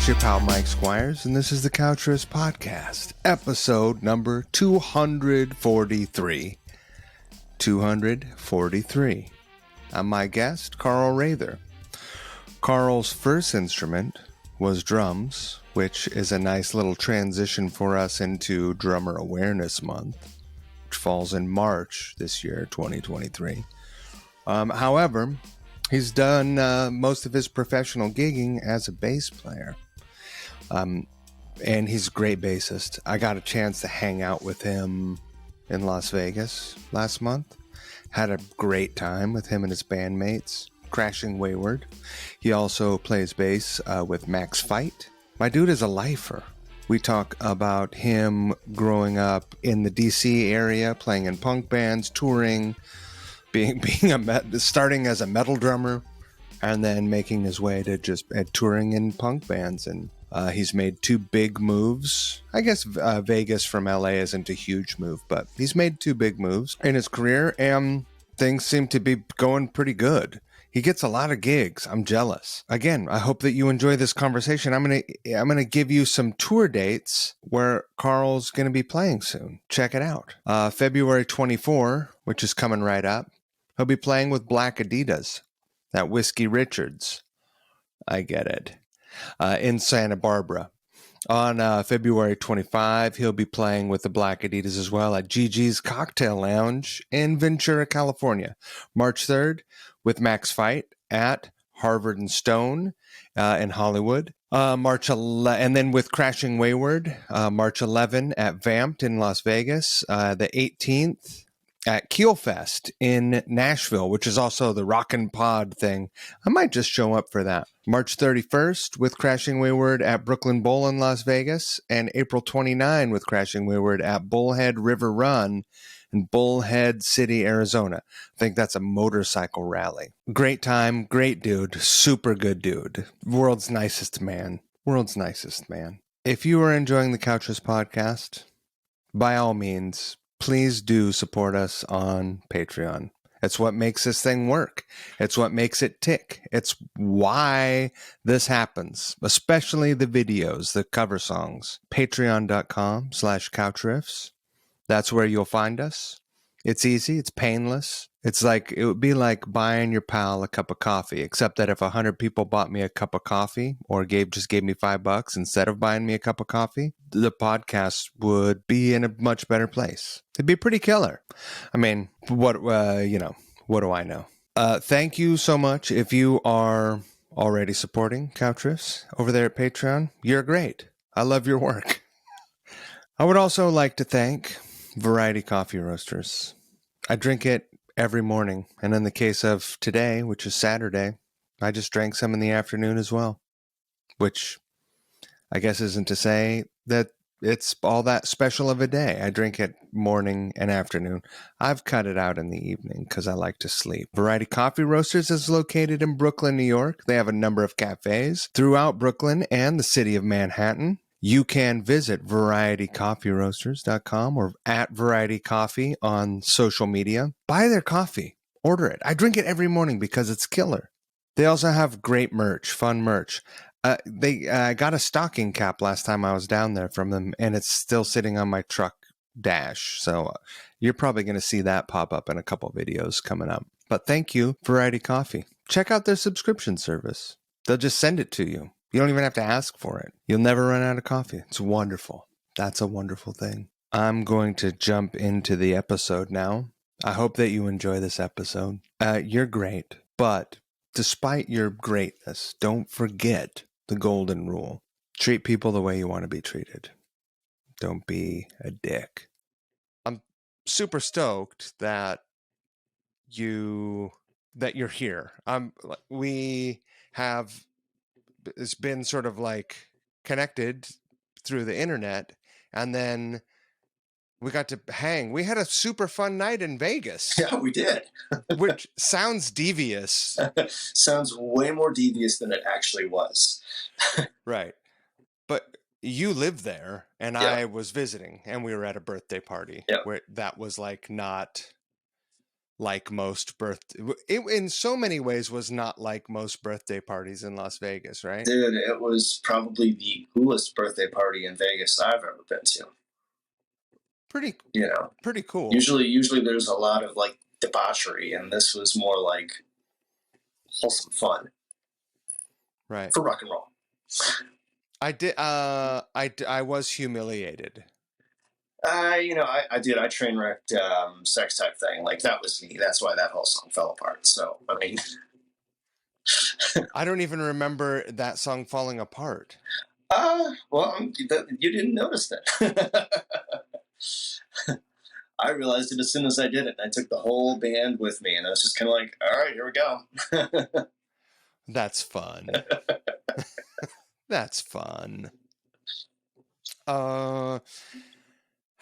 It's your pal Mike Squires, and this is the Couch Riffs podcast, episode number 243. 243. I'm my guest, Carl Raether. Carl's first instrument was drums, which is a nice little transition for us into Drummer Awareness Month, which falls in March this year, 2023. However, he's done most of his professional gigging as a bass player. And he's a great bassist. I got a chance to hang out with him in Las Vegas last month. Had a great time with him and his bandmates, Crashing Wayward. He also plays bass with Fite. My dude is a lifer. We talk about him growing up in the DC area, playing in punk bands, touring, starting as a metal drummer, and then making his way to just touring in punk bands. And he's made two big moves. I guess Vegas from LA isn't a huge move, but he's made two big moves in his career, and things seem to be going pretty good. He gets a lot of gigs. I'm jealous. Again, I hope that you enjoy this conversation. I'm gonna give you some tour dates where Carl's gonna be playing soon. Check it out. February 24, which is coming right up. He'll be playing with Black Adidas at Whiskey Richards. I get it. In Santa Barbara. On February 25, he'll be playing with the Black Adidas as well at Gigi's Cocktail Lounge in Ventura, California. March 3rd with Fite at Harvard and Stone in Hollywood. And then with Crashing Wayward, March 11 at Vamped in Las Vegas. The 18th at Keelfest in Nashville, which is also the Rockin' Pod thing. I might just show up for that. March 31st with Crashing Wayward at Brooklyn Bowl in Las Vegas, and April 29 with Crashing Wayward at Bullhead River Run in Bullhead City, Arizona. I think that's a motorcycle rally. Great time, great dude, super good dude. World's nicest man. World's nicest man. If you are enjoying the Couch Riffs podcast, by all means, please do support us on Patreon. It's what makes this thing work. It's what makes it tick. It's why this happens, especially the videos, the cover songs. Patreon.com/couchriffs. That's where you'll find us. It's easy. It's painless. It would be like buying your pal a cup of coffee, except that if 100 people bought me a cup of coffee or just gave me $5 instead of buying me a cup of coffee, the podcast would be in a much better place. It'd be pretty killer. I mean, what do I know? Thank you so much. If you are already supporting Couch Riffs over there at Patreon, you're great. I love your work. I would also like to thank Variety Coffee Roasters. I drink it every morning, and in the case of today, which is Saturday, I just drank some in the afternoon as well, which I guess isn't to say that it's all that special of a day. I drink it morning and afternoon. I've cut it out in the evening because I like to sleep. Variety Coffee Roasters is located in Brooklyn, New York. They have a number of cafes throughout Brooklyn and the city of Manhattan. You can visit varietycoffeeroasters.com or at Variety Coffee on social media. Buy their coffee. Order it. I drink it every morning because it's killer. They also have great merch, fun merch. They got a stocking cap last time I was down there from them, and it's still sitting on my truck dash. So you're probably going to see that pop up in a couple videos coming up. But thank you, Variety Coffee. Check out their subscription service. They'll just send it to you. You don't even have to ask for it. You'll never run out of coffee. It's wonderful. That's a wonderful thing. I'm going to jump into the episode now. I hope that you enjoy this episode. You're great, but despite your greatness, don't forget the golden rule. Treat people the way you want to be treated. Don't be a dick. I'm super stoked that you're here. We have... It's been sort of like connected through the internet, and then we got to hang. We had a super fun night in Vegas. Yeah, we did. Which sounds devious. Sounds way more devious than it actually was. Right. But you live there, and Yeah. I was visiting, and we were at a birthday party where that was like not like most in so many ways was not like most birthday parties in Las Vegas, right? Dude, it was probably the coolest birthday party in Vegas I've ever been to. Pretty You know, pretty cool. usually there's a lot of like debauchery, and this was more like wholesome fun Right. for rock and roll. I did I was humiliated. I did. I train wrecked sex type thing. Like that was me. That's why that whole song fell apart. So I mean, I don't even remember that song falling apart. well, you didn't notice that. I realized it as soon as I did it. And I took the whole band with me, and I was just kind of like, "All right, here we go." That's fun. That's fun. How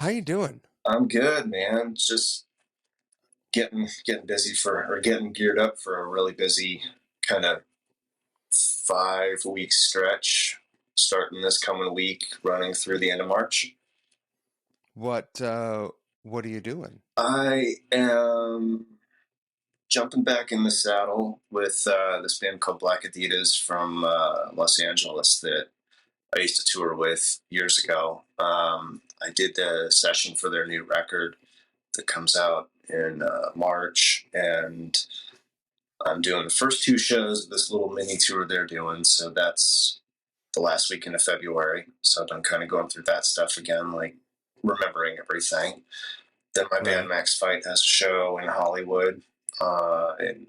you doing? I'm good, man. Just getting busy getting geared up for a really busy kind of 5 week stretch, starting this coming week, running through the end of March. What are you doing? I am jumping back in the saddle with this band called Black Adidas from Los Angeles that I used to tour with years ago. I did the session for their new record that comes out in March, and I'm doing the first 2 shows of this little mini tour they're doing. So that's the last weekend of February. So I'm kind of going through that stuff again, like remembering everything. Then my band Max Fite has a show in Hollywood on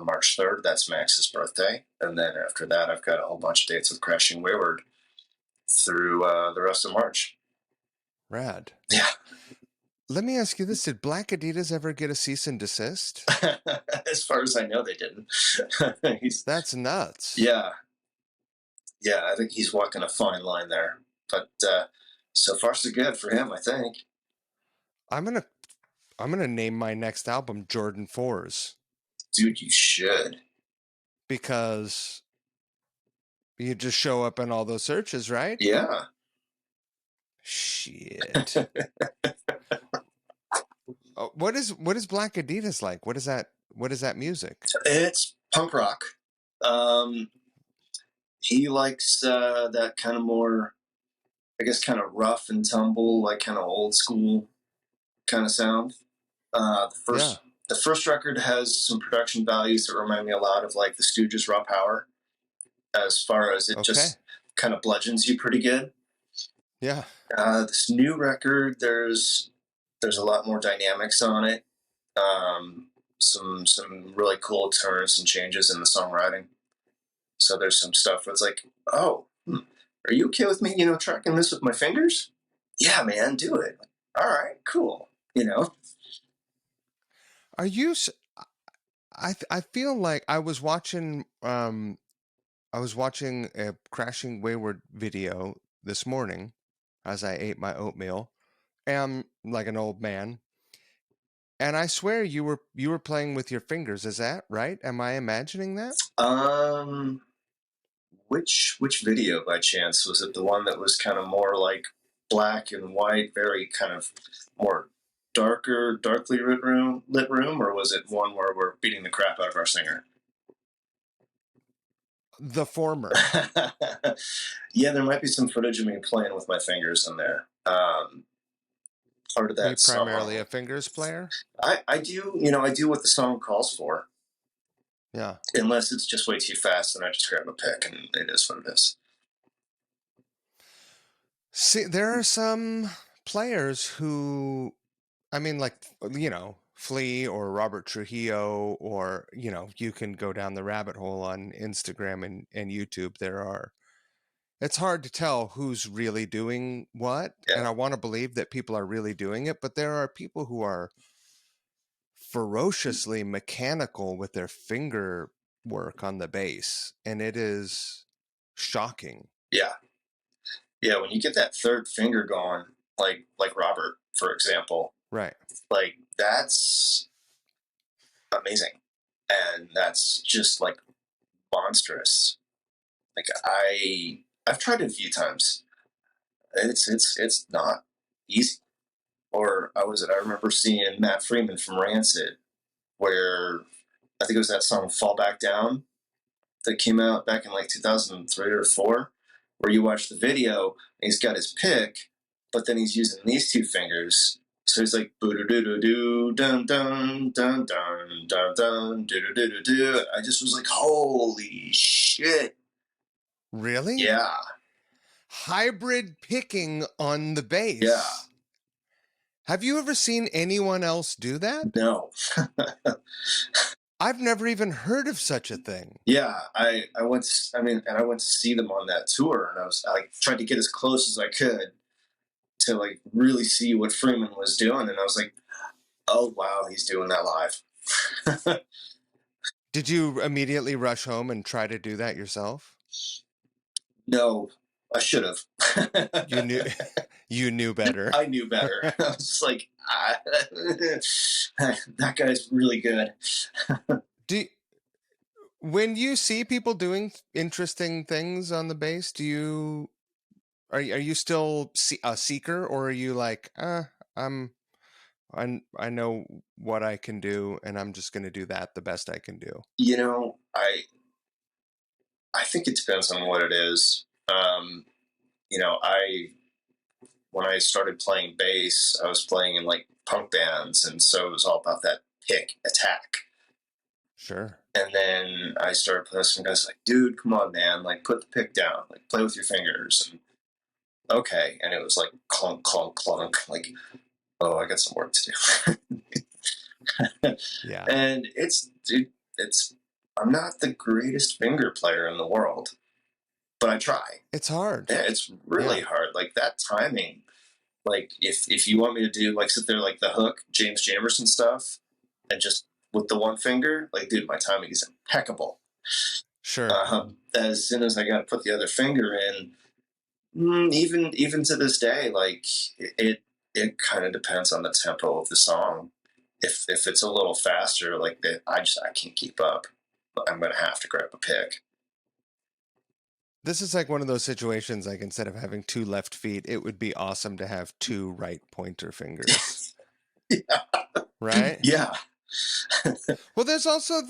March 3rd. That's Max's birthday. And then after that, I've got a whole bunch of dates with Crashing Wayward through the rest of March. Rad. Yeah. Let me ask you this. Did Black Adidas ever get a cease and desist? As far as I know, they didn't. That's nuts. Yeah. Yeah, I think he's walking a fine line there. But so far, so good for him, I think. I'm gonna name my next album Jordan 4s. Dude, you should. Because you just show up in all those searches, right? Yeah. Shit. What is Black Adidas like? What is that music? It's punk rock. He likes that kind of more, I guess, kind of rough and tumble, like kind of old school kind of sound. The first record has some production values that remind me a lot of like the Stooges' Raw Power, as far as it just kind of bludgeons you pretty good. Yeah. This new record, there's a lot more dynamics on it. Some really cool turns and changes in the songwriting. So there's some stuff where it's like, oh, are you okay with me, tracking this with my fingers? Yeah, man, do it. All right, cool. Are you? I feel like I was watching a Crashing Wayward video this morning as I ate my oatmeal, and like an old man. And I swear you were playing with your fingers. Is that right? Am I imagining that? Which video by chance? Was it the one that was kind of more like black and white, very kind of more darkly lit room, or was it one where we're beating the crap out of our singer? The former. Yeah, there might be some footage of me playing with my fingers in there. Part of that. Are you primarily a fingers player? I do. I do what the song calls for. Yeah. Unless it's just way too fast, then I just grab a pick, and it is what it is. See, there are some players who, I mean, like, Flea or Robert Trujillo, or, you can go down the rabbit hole on Instagram and YouTube. It's hard to tell who's really doing what. Yeah. And I want to believe that people are really doing it, but there are people who are ferociously mechanical with their finger work on the bass, and it is shocking. Yeah. Yeah, when you get that third finger going, like Robert, for example. Right. Like, that's amazing. And that's just like monstrous. Like, I've tried it a few times. It's not easy. Or I remember seeing Matt Freeman from Rancid where I think it was that song "Fall Back Down" that came out back in like 2003 or 4, where you watch the video and he's got his pick, but then he's using these two fingers. So he's like boo doo doo doo dun dun dun dun dun dun doo doo doo doo. I just was like, holy shit! Really? Yeah, Hybrid picking on the bass. yeah. Have you ever seen anyone else do that? No. I've never even heard of such a thing. Yeah, I went. I mean, and I went to see them on that tour, and I like tried to get as close as I could to like really see what Freeman was doing, and I was like, oh wow, he's doing that live. Did you immediately rush home and try to do that yourself? No, I should have. You knew you knew better. I knew better. I was just like, that guy's really good. When you see people doing interesting things on the bass, are you still a seeker, or are you like, I know what I can do, and I'm just going to do that the best I can do? You know, I think it depends on what it is. You know, when I started playing bass, I was playing in like punk bands, and so it was all about that pick attack. Sure. And then I started playing some guys like, dude, come on, man, like put the pick down, like play with your fingers, and okay, and it was like clunk, clunk, clunk, like, oh, I got some work to do. Yeah. And dude, I'm not the greatest finger player in the world, but I try. It's hard. Yeah, it's really hard. Like that timing. Like if you want me to do like sit there like the hook, James Jamerson stuff, and just with the one finger, like dude, my timing is impeccable. Sure. As soon as I got to put the other finger in, even to this day, like it kind of depends on the tempo of the song. If it's a little faster, like that, I can't keep up. I'm gonna have to grab a pick. This is like one of those situations, like instead of having 2 left feet, it would be awesome to have 2 right pointer fingers. Yeah. Right? Yeah. Well, there's also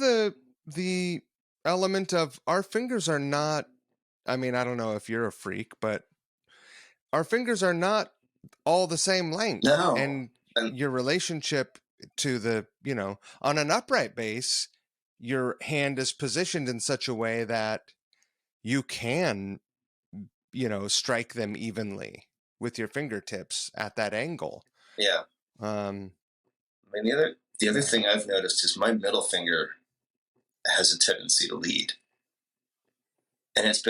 the element of our fingers are not, I mean, I don't know if you're a freak, but our fingers are not all the same length. No. And your relationship to the, on an upright bass, your hand is positioned in such a way that you can, strike them evenly with your fingertips at that angle. Yeah. I mean, the other thing I've noticed is my middle finger has a tendency to lead. And it's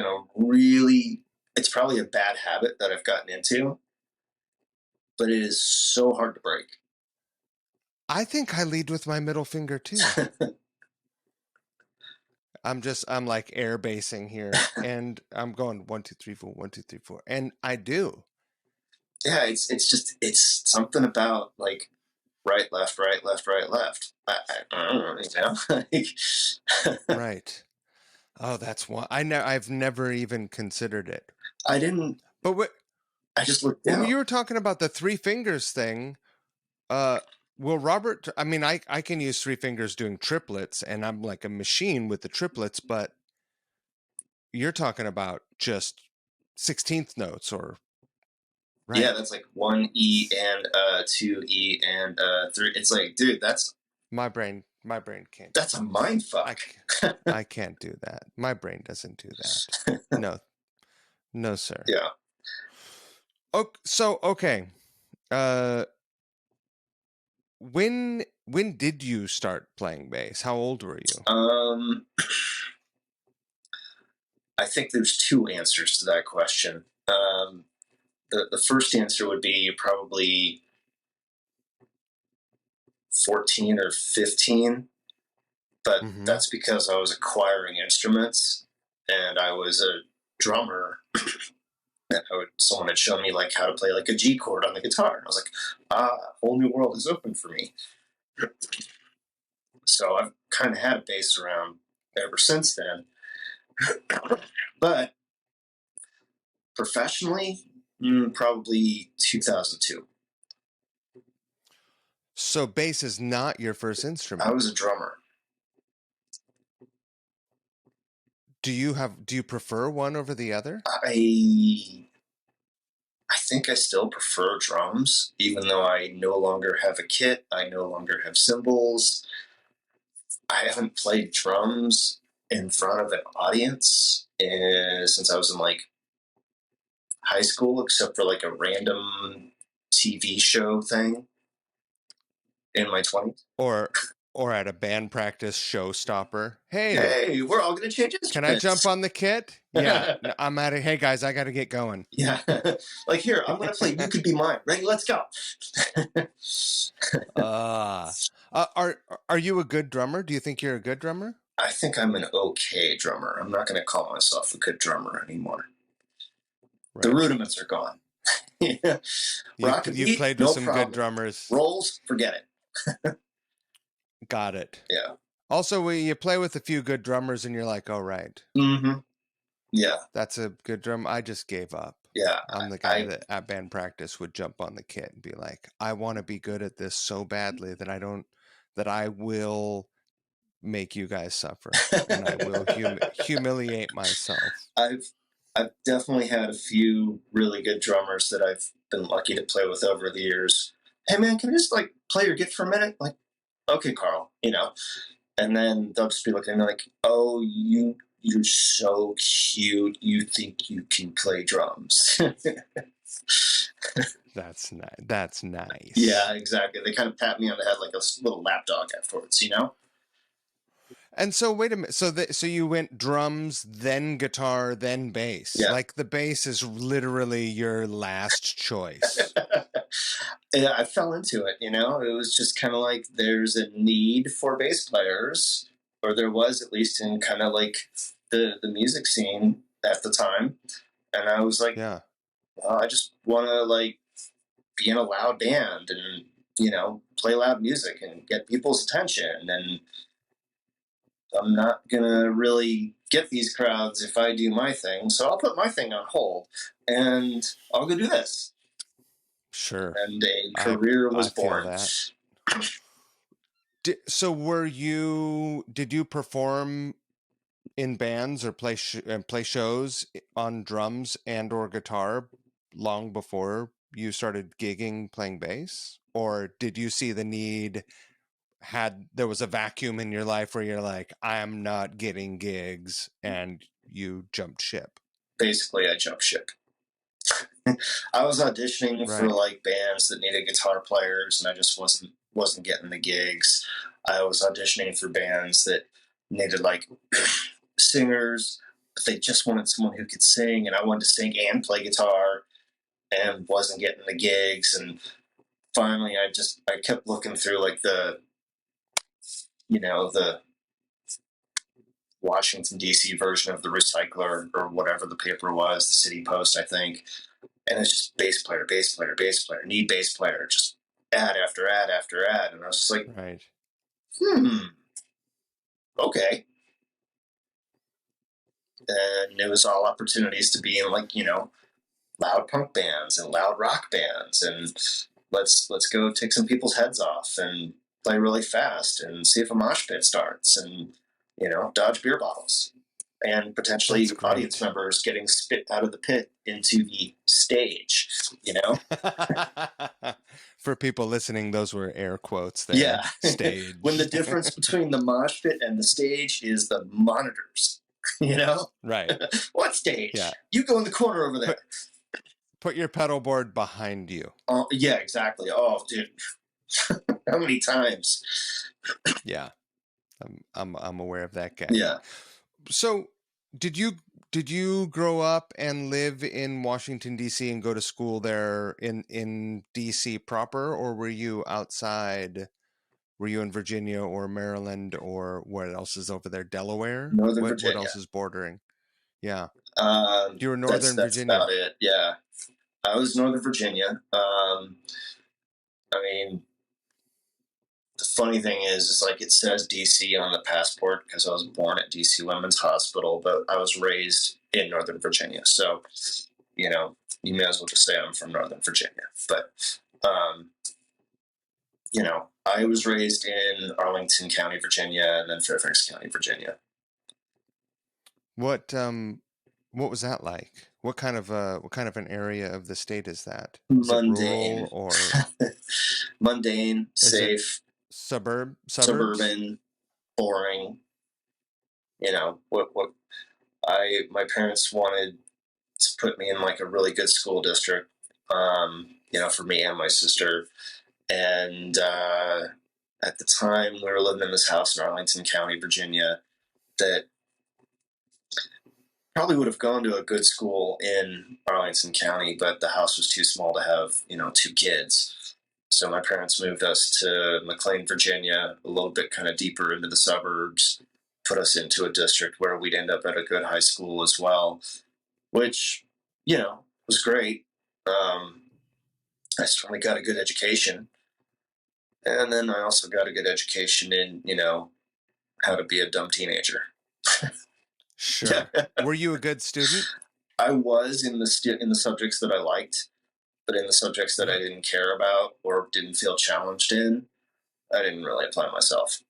probably a bad habit that I've gotten into, but it is so hard to break. I think I lead with my middle finger too. I'm like air basing here, and I'm going 1, 2, 3, 4, 1, 2, 3, 4, and I do. Yeah, it's something about like right, left, right, left, right, left. I don't know, Right. Oh, that's one. I've never even considered it. I didn't. But I just looked down. When you were talking about the 3 fingers thing, well, Robert, I mean, I can use 3 fingers doing triplets, and I'm like a machine with the triplets, but you're talking about just 16th notes or, right? Yeah, that's like 1 E and 2 E and 3. It's like, dude, that's... My brain can't. That's a mind fuck. I can't do that. My brain doesn't do that. No, sir. Yeah. Okay. When did you start playing bass? How old were you? I think there's 2 answers to that question. The first answer would be probably 14 or 15, but that's because I was acquiring instruments and I was a drummer. And someone had shown me like how to play like a G chord on the guitar, and I was like, a whole new world is open for me. So I've kind of had a bass around ever since then. But professionally, probably 2002. So bass is not your first I instrument. was a drummer. Do you prefer one over the other? I think I still prefer drums, even though I no longer have a kit. I no longer have cymbals. I haven't played drums in front of an audience since I was in like high school, except for like a random TV show thing in my 20s. Or at a band practice showstopper? Hey, Hey, we're all going to change can I jump instruments. on the kit? Yeah, I'm at it. Hey guys, I got to get going. Yeah. Like, here, I'm going to play You Could Be Mine. Ready? Let's go. uh, are you a good drummer? Do you think you're a good drummer? I think I'm an okay drummer. I'm not going to call myself a good drummer anymore. The Right. rudiments are gone. Yeah. Rock and You've beat, played with no some good problem. drummers. Rolls, forget it. Got it. Yeah. Also, you play with a few good drummers, and you're like, "Oh, right, Mm-hmm. Yeah. that's a good drum." I just gave up. Yeah. I'm the guy I that at band practice would jump on the kit and be like, "I want to be good at this so badly that I will make you guys suffer, and I will humiliate myself." I've I've definitely had a few really good drummers that I've been lucky to play with over the years. Hey man, can you just like play your git for a minute? Like, okay, Carl, and then they'll just be looking at me like, oh, you're so cute. You think you can play drums? That's nice. That's nice. Yeah, exactly. They kind of pat me on the head like a little lapdog afterwards. And so, wait a minute. So you went drums, then guitar, then bass. Yeah. Like the bass is literally your last choice. Yeah, I fell into it. It was just kind of like there's a need for bass players, or there was at least in kind of like the music scene at the time, and I was like, Yeah. well, I just want to like be in a loud band and play loud music and get people's attention, and I'm not gonna really get these crowds if I do my thing, so I'll put my thing on hold and I'll go do this. Sure. And a career was I feel born. that. So did you perform in bands or play shows on drums and or guitar long before you started gigging playing bass? Or did you see the need, there was a vacuum in your life where you're like, I'm not getting gigs, and you jumped ship? Basically, I jumped ship. I was auditioning for Right. like bands that needed guitar players, and I just wasn't getting the gigs. I was auditioning for bands that needed like singers, but they just wanted someone who could sing, and I wanted to sing and play guitar, and wasn't getting the gigs. And finally, I kept looking through like the Washington D.C. version of the Recycler or whatever the paper was, the City Post, I think. And it's just bass player, bass player, bass player, need bass player, just ad after ad after ad. And I was just like, Right. Okay. And it was all opportunities to be in like, loud punk bands and loud rock bands, and let's go take some people's heads off and play really fast and see if a mosh pit starts, and dodge beer bottles and potentially That's great. audience members getting spit out of the pit into the stage. For people listening, those were air quotes there. Yeah. Stage. When the difference between the mosh pit and the stage is the monitors. Right. What stage? Yeah. You go in the corner over there. Put your pedal board behind you. Yeah, exactly. Oh, dude. How many times? Yeah. I'm aware of that guy. Yeah. So, did you grow up and live in Washington D.C. and go to school there in D.C. proper, or were you outside? Were you in Virginia or Maryland, or what else is over there? Delaware? Northern What Virginia. else is bordering? Yeah. You were Northern that's Virginia. About it. Yeah. I was Northern Virginia. The funny thing is like it says DC on the passport because I was born at DC Women's Hospital, but I was raised in Northern Virginia. So, you may as well just say I'm from Northern Virginia. But I was raised in Arlington County, Virginia, and then Fairfax County, Virginia. What was that like? What kind of an area of the state is that? Is it rural Mundane, or mundane, is it safe, suburbs? suburban, boring. What my parents wanted to put me in like a really good school district, for me and my sister. And at the time, we were living in this house in Arlington County, Virginia, that probably would have gone to a good school in Arlington County, but the house was too small to have, two kids. So my parents moved us to McLean, Virginia, a little bit kind of deeper into the suburbs, put us into a district where we'd end up at a good high school as well, which, was great. I certainly got a good education. And then I also got a good education in, how to be a dumb teenager. Sure. Were you a good student? I was in the subjects that I liked, but in the subjects that I didn't care about or didn't feel challenged in, I didn't really apply myself.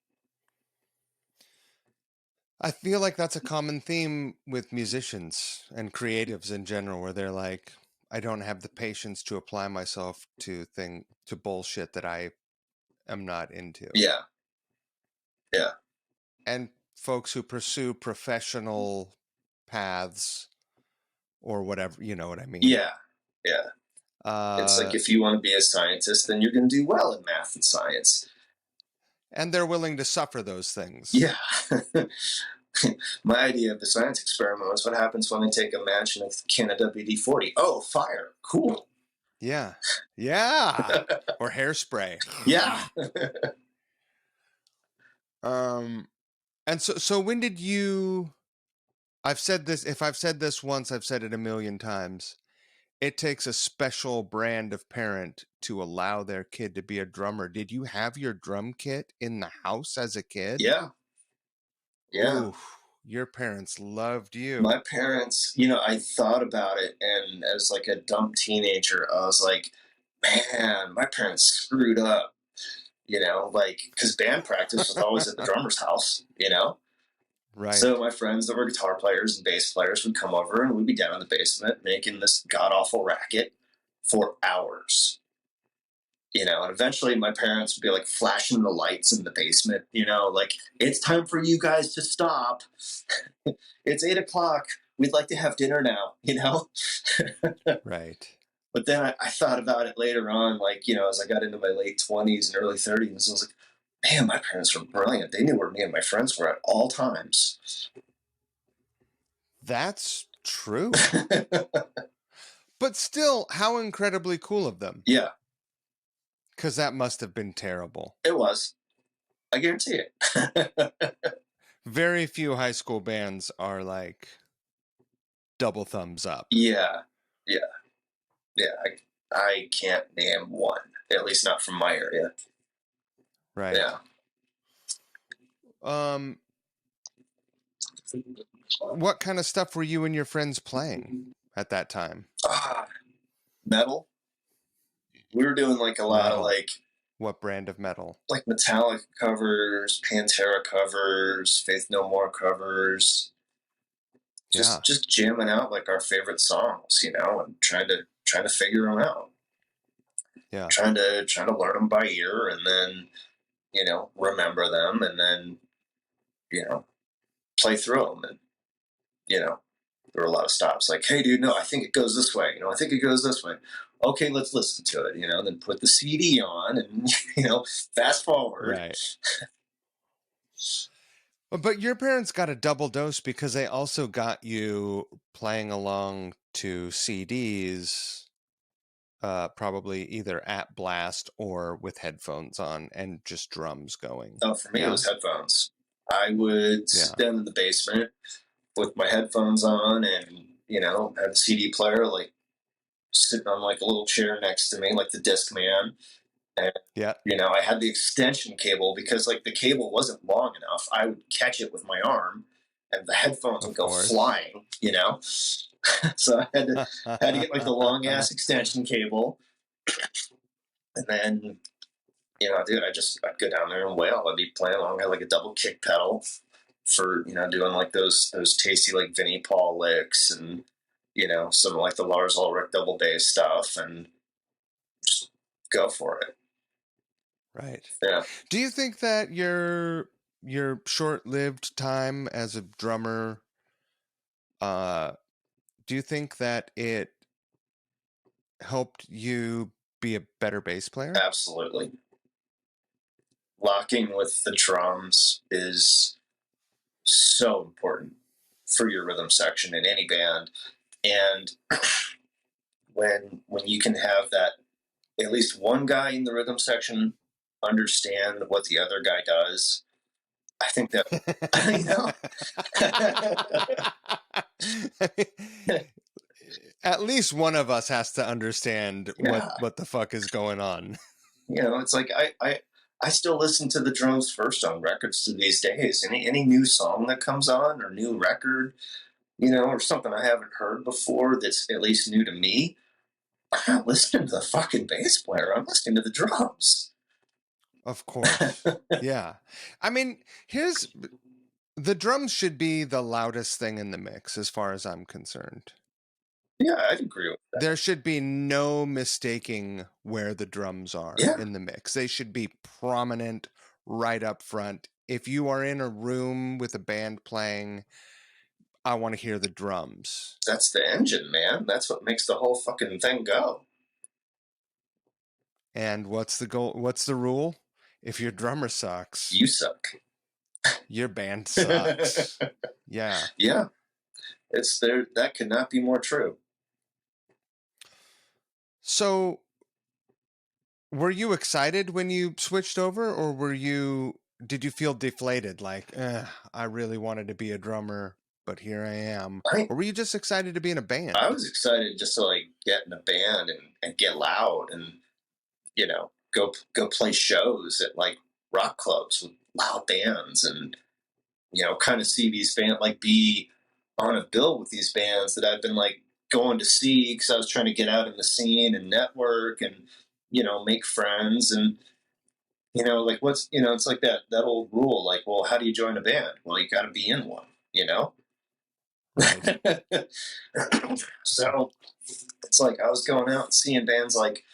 I feel like that's a common theme with musicians and creatives in general, where they're like, I don't have the patience to apply myself to bullshit that I am not into. Yeah. Yeah. And folks who pursue professional paths or whatever, you know what I mean? Yeah. Yeah. It's like if you want to be a scientist, then you're going to do well in math and science. And they're willing to suffer those things. Yeah. My idea of the science experiment was what happens when I take a match and a can of WD-40. Oh, fire. Cool. Yeah. Yeah. Or hairspray. Yeah. And so when did you, I've said this, if I've said this once, I've said it a million times. It takes a special brand of parent to allow their kid to be a drummer. Did you have your drum kit in the house as a kid? Yeah. Yeah. Ooh, your parents loved you. My parents, I thought about it, and as like a dumb teenager, I was like, man, my parents screwed up, because band practice was always at the drummer's house. Right. So my friends that were guitar players and bass players would come over, and we'd be down in the basement making this god awful racket for hours. And eventually my parents would be like flashing the lights in the basement, like, it's time for you guys to stop. It's 8:00. We'd like to have dinner now, Right. But then I thought about it later on, like, as I got into my late 20s and early 30s, I was like, man, my parents were brilliant. They knew where me and my friends were at all times. That's true. But still, how incredibly cool of them. Yeah. Because that must have been terrible. It was. I guarantee it. Very few high school bands are like double thumbs up. Yeah. Yeah. Yeah. I can't name one, at least not from my area. Right. Yeah. What kind of stuff were you and your friends playing at that time? Metal. We were doing like a lot of like. What brand of metal? Like Metallica covers, Pantera covers, Faith No More covers. Just jamming out like our favorite songs, and trying to figure them out. Yeah. Trying to learn them by ear, and then remember them, and then play through them, and there were a lot of stops. Like, hey, dude, no, I think it goes this way. I think it goes this way. Okay, let's listen to it. Then put the CD on, and fast forward. Right. But your parents got a double dose because they also got you playing along to CDs, probably either at blast or with headphones on and just drums going. Oh, for me, it was headphones. I would sit down in the basement with my headphones on and, have a CD player, like, sitting on, like, a little chair next to me, like the Discman. And, I had the extension cable because, like, the cable wasn't long enough. I would catch it with my arm, and the headphones would go flying, So I had to get, like, the long-ass extension cable. And then, Dude, I'd go down there and wail. I'd be playing along. I had like a double kick pedal for, doing like those tasty like Vinnie Paul licks and, some like the Lars Ulrich double bass stuff and just go for it. Right. Yeah, Do you think that your short-lived time as a drummer, uh, do you think that it helped you be a better bass player? absolutely. Locking with the drums is so important for your rhythm section in any band. And when you can have that, at least one guy in the rhythm section understand what the other guy does, I think that you know At least one of us has to understand yeah, what the fuck is going on. it's like I still listen to the drums first on records to these days. Any new song that comes on or new record, or something I haven't heard before that's at least new to me, I'm not listening to the fucking bass player. I'm listening to the drums. Of course. Yeah. I mean, here's the drums should be the loudest thing in the mix as far as I'm concerned. Yeah, I'd agree with that. There should be no mistaking where the drums are Yeah, in the mix. They should be prominent right up front. If you are in a room with a band playing, I want to hear the drums. that's the engine, man. That's what makes the whole fucking thing go. And what's the goal? What's the rule? If your drummer sucks, You suck. your band sucks. Yeah. Yeah, it's there. That could not be more true. So, were you excited when you switched over, or did you feel deflated? Like, I really wanted to be a drummer, but here I am. I Or were you just excited to be in a I band? was excited just to like get in a band and get loud and go play shows at like rock clubs with loud bands and kind of see these bands like be on a bill with these bands that I've been like going to see because I was trying to get out in the scene and network and make friends and like what's it's like that old rule like, well, how do you join a band? Well, you got to be in one. Right. So it's like I was going out and seeing bands like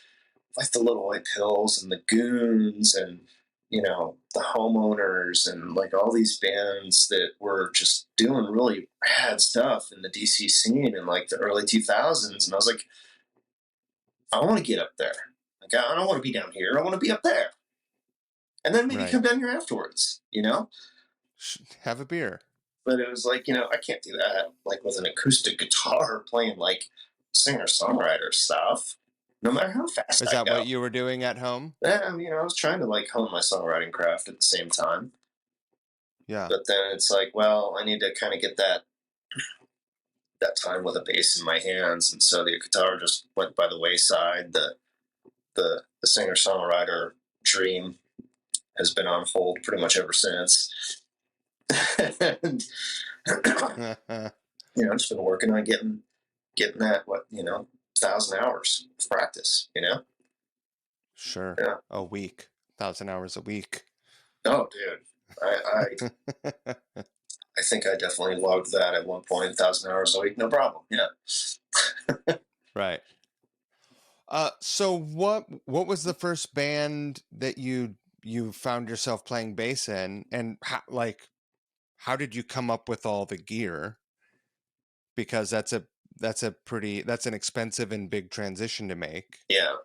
the Little White Pills and the Goons and the Homeowners and like all these bands that were just doing really rad stuff in the DC scene in like the early 2000s. And I was like, I want to get up there. Like I don't want to be down here. I want to be up there. And then maybe Right. come down here afterwards. Have a beer. But it was like, I can't do that like with an acoustic guitar playing like singer-songwriter stuff, no matter how fast Is I that go. what you were doing at home? And, I was trying to like hone my songwriting craft at the same time. Yeah. But then it's like, well, I need to kind of get that time with a bass in my hands, and so the guitar just went by the wayside. The singer songwriter dream has been on hold pretty much ever since. And I've just been working on getting that 1,000 hours of practice. Sure. Yeah. A week. 1,000 hours a week. Oh, dude, I think I definitely logged that at one point, 1,000 hours a week, no problem. Yeah. Right. So what was the first band that you found yourself playing bass in, and how did you come up with all the gear? Because that's an expensive and big transition to make. Yeah.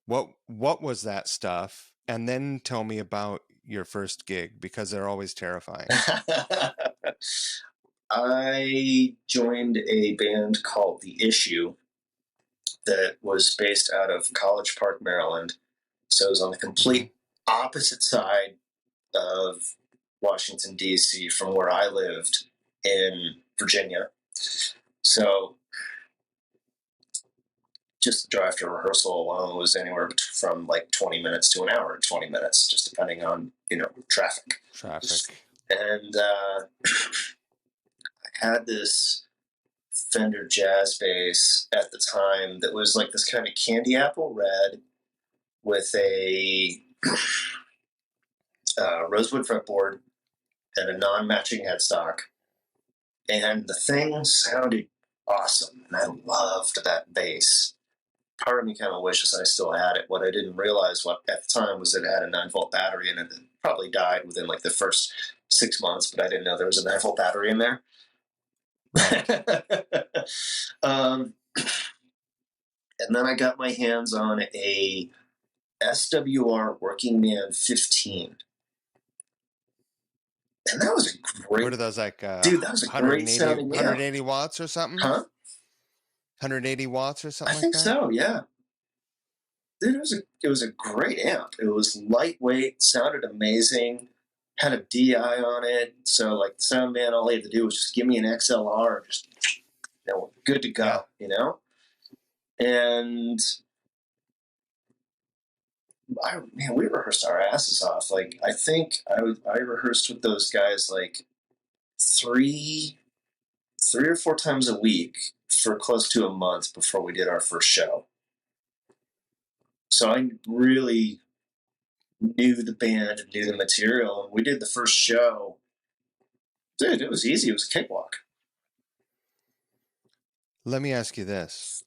What was that stuff? And then tell me about your first gig, because they're always terrifying. I joined a band called The Issue that was based out of College Park, Maryland. So it was on the complete opposite side of Washington, D.C. from where I lived in Virginia. So just the drive to rehearsal alone was anywhere from like 20 minutes to an hour and 20 minutes, just depending on, traffic. And I had this Fender jazz bass at the time that was like this kind of candy apple red with a rosewood fretboard, and a non-matching headstock. And the thing sounded awesome, and I loved that bass. Part of me kind of wishes I still had it. What I didn't realize at the time was it had a 9-volt battery in it that probably died within like the first 6 months, but I didn't know there was a 9-volt battery in there. Right. And then I got my hands on a SWR Working Man 15. And that was a great... What are those, like dude, that was a great sounding 180 watts or something? Huh? 180 watts or something like that? I think so, yeah. Dude, it was a great amp. It was lightweight, sounded amazing, had a DI on it. So, like, the sound man, all he had to do was just give me an XLR and just, good to go, And we rehearsed our asses off. Like, I think I rehearsed with those guys like three or four times a week for close to a month before we did our first show. So I really knew the band and knew the material. And we did the first show. Dude, it was easy. It was a cakewalk. Let me ask you this.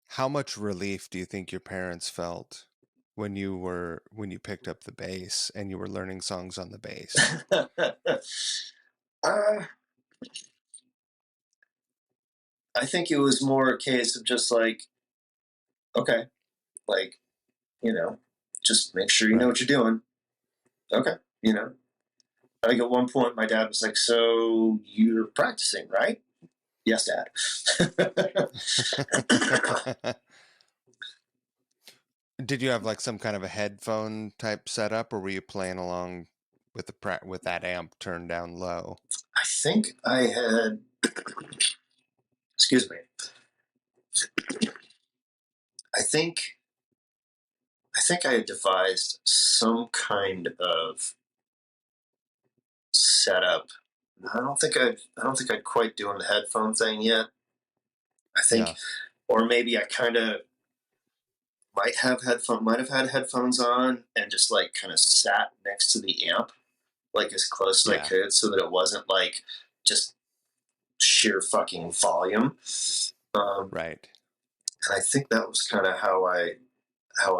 How much relief do you think your parents felt when you picked up the bass and you were learning songs on the bass? I think it was more a case of just like, okay, like, just make sure you know what you're doing. Okay, I think at one point my dad was like, so you're practicing, right? Yes, Dad. Did you have like some kind of a headphone type setup, or were you playing along with that amp turned down low? I think I had... excuse me. I think I had devised some kind of setup. I don't think I'd quite doing the headphone thing yet. I think, or maybe I kind of might have had headphones on and just like kind of sat next to the amp, like as close as I could, so that it wasn't like just sheer fucking volume. Right. And I think that was kind of how I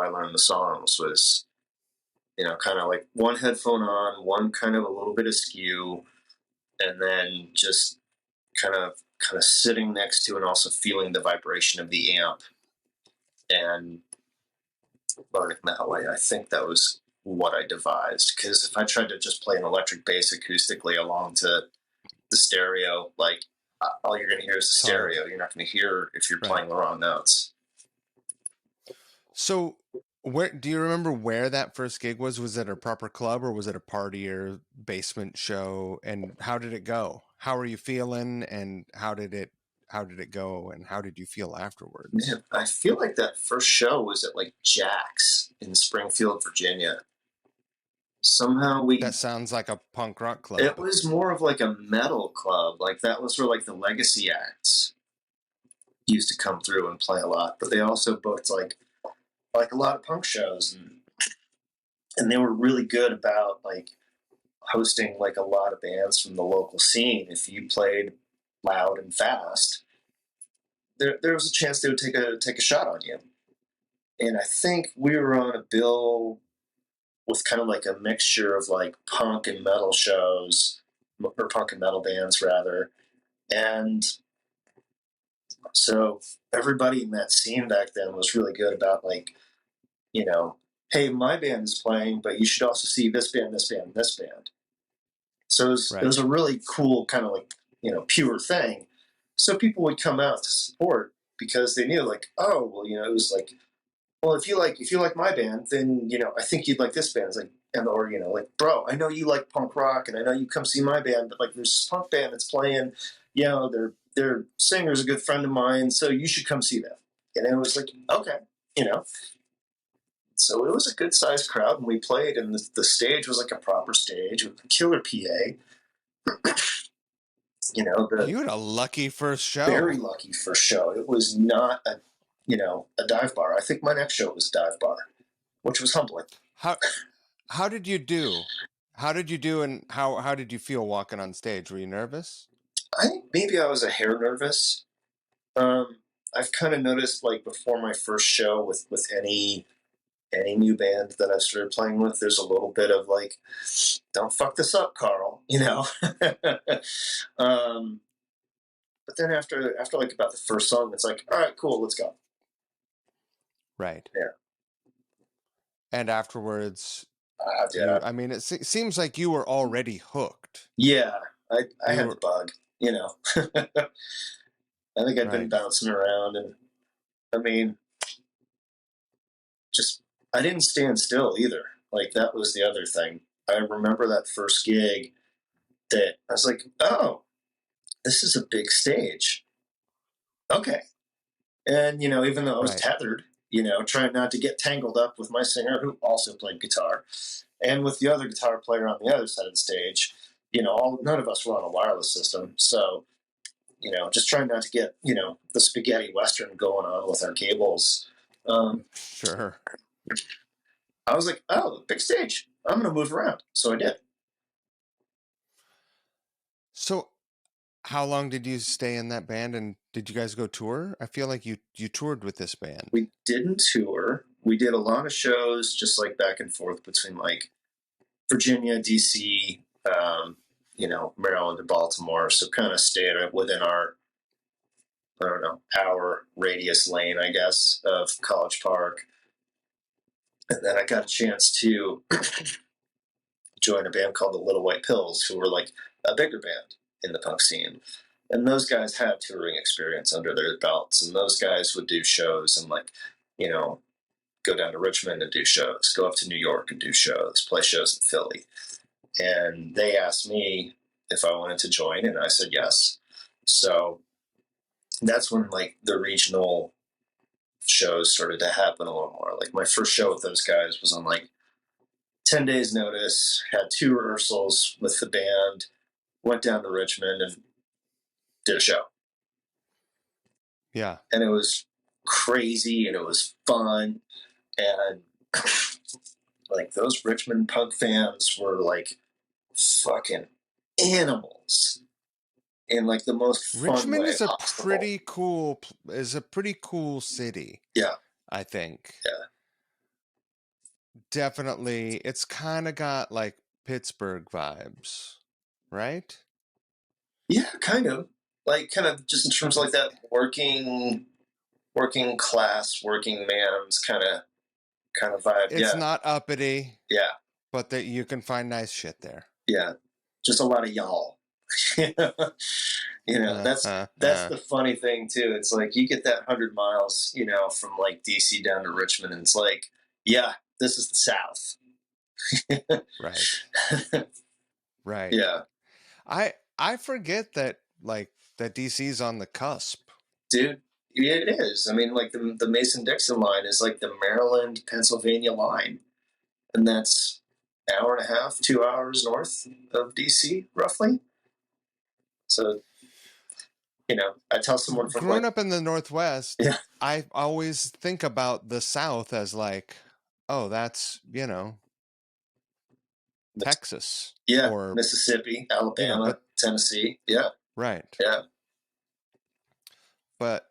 learned the songs was, kind of like one headphone on, one kind of a little bit askew, and then just kind of sitting next to and also feeling the vibration of the amp and learning that way. I think that was what I devised, because if I tried to just play an electric bass acoustically along to the stereo, like all you're going to hear is the stereo. You're not going to hear if you're playing the wrong notes. So where do you remember where that first gig was? Was it a proper club or was it a party or basement show? And how did it go? How were you feeling? And how did it go? And how did you feel afterwards? Man, I feel like that first show was at like Jack's in Springfield, Virginia. Somehow that sounds like a punk rock club. It was more of like a metal club. Like that was where like the legacy acts used to come through and play a lot. But they also booked like a lot of punk shows, and they were really good about like hosting like a lot of bands from the local scene. If you played loud and fast, there was a chance they would take a shot on you. And I think we were on a bill with kind of like a mixture of like punk and metal shows, or punk and metal bands rather. And so everybody in that scene back then was really good about like, hey, my band is playing, but you should also see this band, this band, this band. So it was a really cool kind of like, pure thing. So people would come out to support because they knew like, oh, well, it was like, well, if you like my band, then, I think you'd like this band. It's like, or, like, bro, I know you like punk rock and I know you come see my band, but like there's this punk band that's playing, their singer's a good friend of mine, so you should come see them. And it was like, okay, So it was a good sized crowd, and we played, and the stage was like a proper stage with a killer PA. You had a lucky first show. Very lucky first show. It was not a dive bar. I think my next show was a dive bar, which was humbling. How how did you do? How did you do, and how did you feel walking on stage? Were you nervous? I think maybe I was a hair nervous. Um, I've kind of noticed like before my first show with any new band that I've started playing with, there's a little bit of like, don't fuck this up, Carl. um, but then after like about the first song, it's like, all right, cool, let's go. Right. Yeah, And afterwards, yeah, I mean, it seems like you were already hooked. yeah. I You had the were bug. I think I'd been right. bouncing around, and I mean, just I didn't stand still either. Like that was the other thing. I remember that first gig that I was like, oh, this is a big stage. Okay. And, even though I was Right. tethered, trying not to get tangled up with my singer who also played guitar and with the other guitar player on the other side of the stage, none of us were on a wireless system. So, just trying not to get, the spaghetti Western going on with our cables. Sure. I was like, oh, big stage. I'm going to move around. So I did. So, how long did you stay in that band, and did you guys go tour? I feel like you toured with this band. We didn't tour. We did a lot of shows just like back and forth between like Virginia, DC, Maryland to Baltimore. So kind of stayed within our, I don't know, hour radius lane, I guess, of College Park. And then I got a chance to join a band called the Little White Pills, who were like a bigger band in the punk scene. And those guys had touring experience under their belts. And those guys would do shows and like, you know, go down to Richmond and do shows, go up to New York and do shows, play shows in Philly. And they asked me if I wanted to join, and I said yes. So that's when like the regional shows started to happen a little more. Like my first show with those guys was on like 10 days notice, had 2 rehearsals with the band, went down to Richmond and did a show. Yeah. And it was crazy and it was fun. And like those Richmond punk fans were like fucking animals in like the most fun Richmond way is a possible. pretty cool city, Yeah. I think. Yeah. Definitely, it's kind of got like Pittsburgh vibes, right? Yeah, kind of. Like kind of just in terms of like that working class, working man's kind of vibe. It's Yeah. not uppity, Yeah. but that you can find nice shit there. Yeah. Just a lot of y'all. That's Uh. the funny thing too. It's like you get that 100 miles, from like DC down to Richmond, and it's like, yeah, this is the South. Right. Right. Yeah, I forget that that DC's on the cusp. dude, it is. I mean, like the Mason Dixon line is like the Maryland Pennsylvania line, and that's hour and a half, 2 hours north of DC, roughly. So I tell someone from Growing like, up in the Northwest, yeah, I always think about the South as like, oh, that's, Texas yeah, or, Mississippi, Alabama, but Tennessee, yeah, right. yeah, But,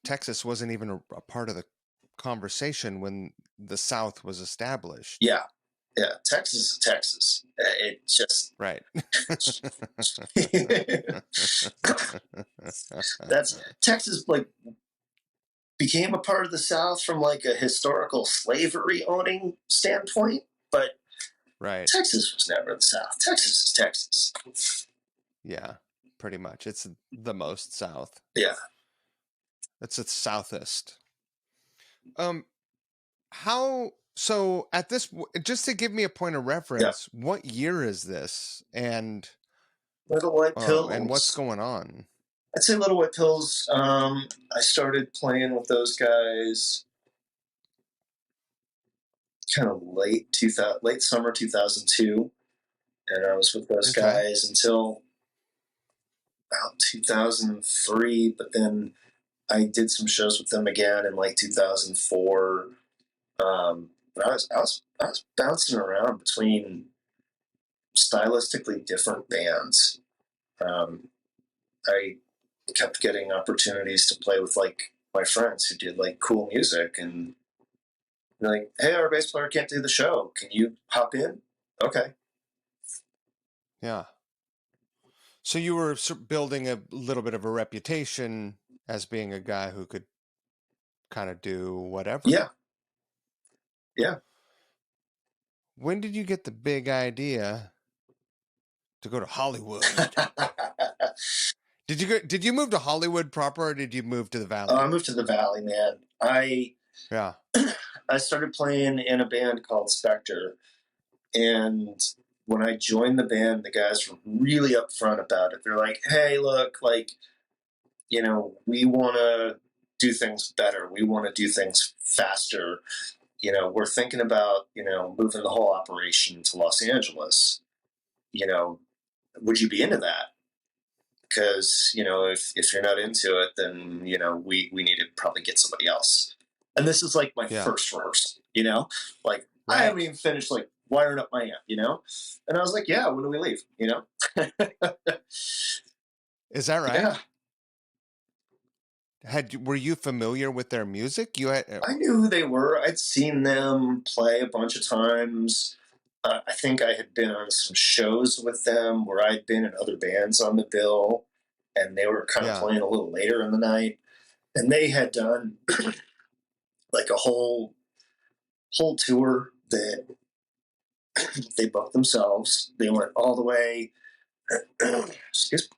Texas wasn't even a part of the conversation when the South was established. yeah, yeah. Texas is Texas. It just Right. that's Texas like became a part of the South from like a historical slavery owning standpoint, but Right. Texas was never the South. Texas is Texas. Yeah, pretty much. It's the most South. Yeah. It's the Southest. Um, so at this, just to give me a point of Yeah. reference, what year is this, Little White and what's Pills. going on? I'd say Little White Pills. I started playing with those guys kind of late summer 2002, and I was with those Okay. guys until about 2003. But then I did some shows with them again in like 2004. But I was bouncing around between stylistically different bands. Um, I kept getting opportunities to play with like my friends who did like cool music, and they're like, "Hey, our bass player can't do the show. Can you hop in?" Okay. Yeah. So you were building a little bit of a reputation as being a guy who could kind of do whatever. Yeah. Yeah. When did you get the big idea to go to Hollywood? Did you move to Hollywood proper, or did you move to the I Valley? moved to the Valley, man. Yeah. I started playing in a band called Spectre, and when I joined the band, the guys were really upfront about it. They're like, "Hey, look, like, we want to do things better. We want to do things faster. We're thinking about, moving the whole operation to Los Angeles. You know, would you be into that? Because, if you're not into it, then, we need to probably get somebody else." And this is like my Yeah. first rehearsal, like I Right. haven't even finished like wiring up my amp. And I was like, "Yeah, when do we leave?" Is that right? Yeah. Were you familiar with their music? You had I knew who they were. I'd seen them play a bunch of times. I think I had been on some shows with them where I'd been in other bands on the bill, and they were kind of Yeah. playing a little later in the night. And they had done like a whole tour that they booked themselves. They went all the way. Excuse me.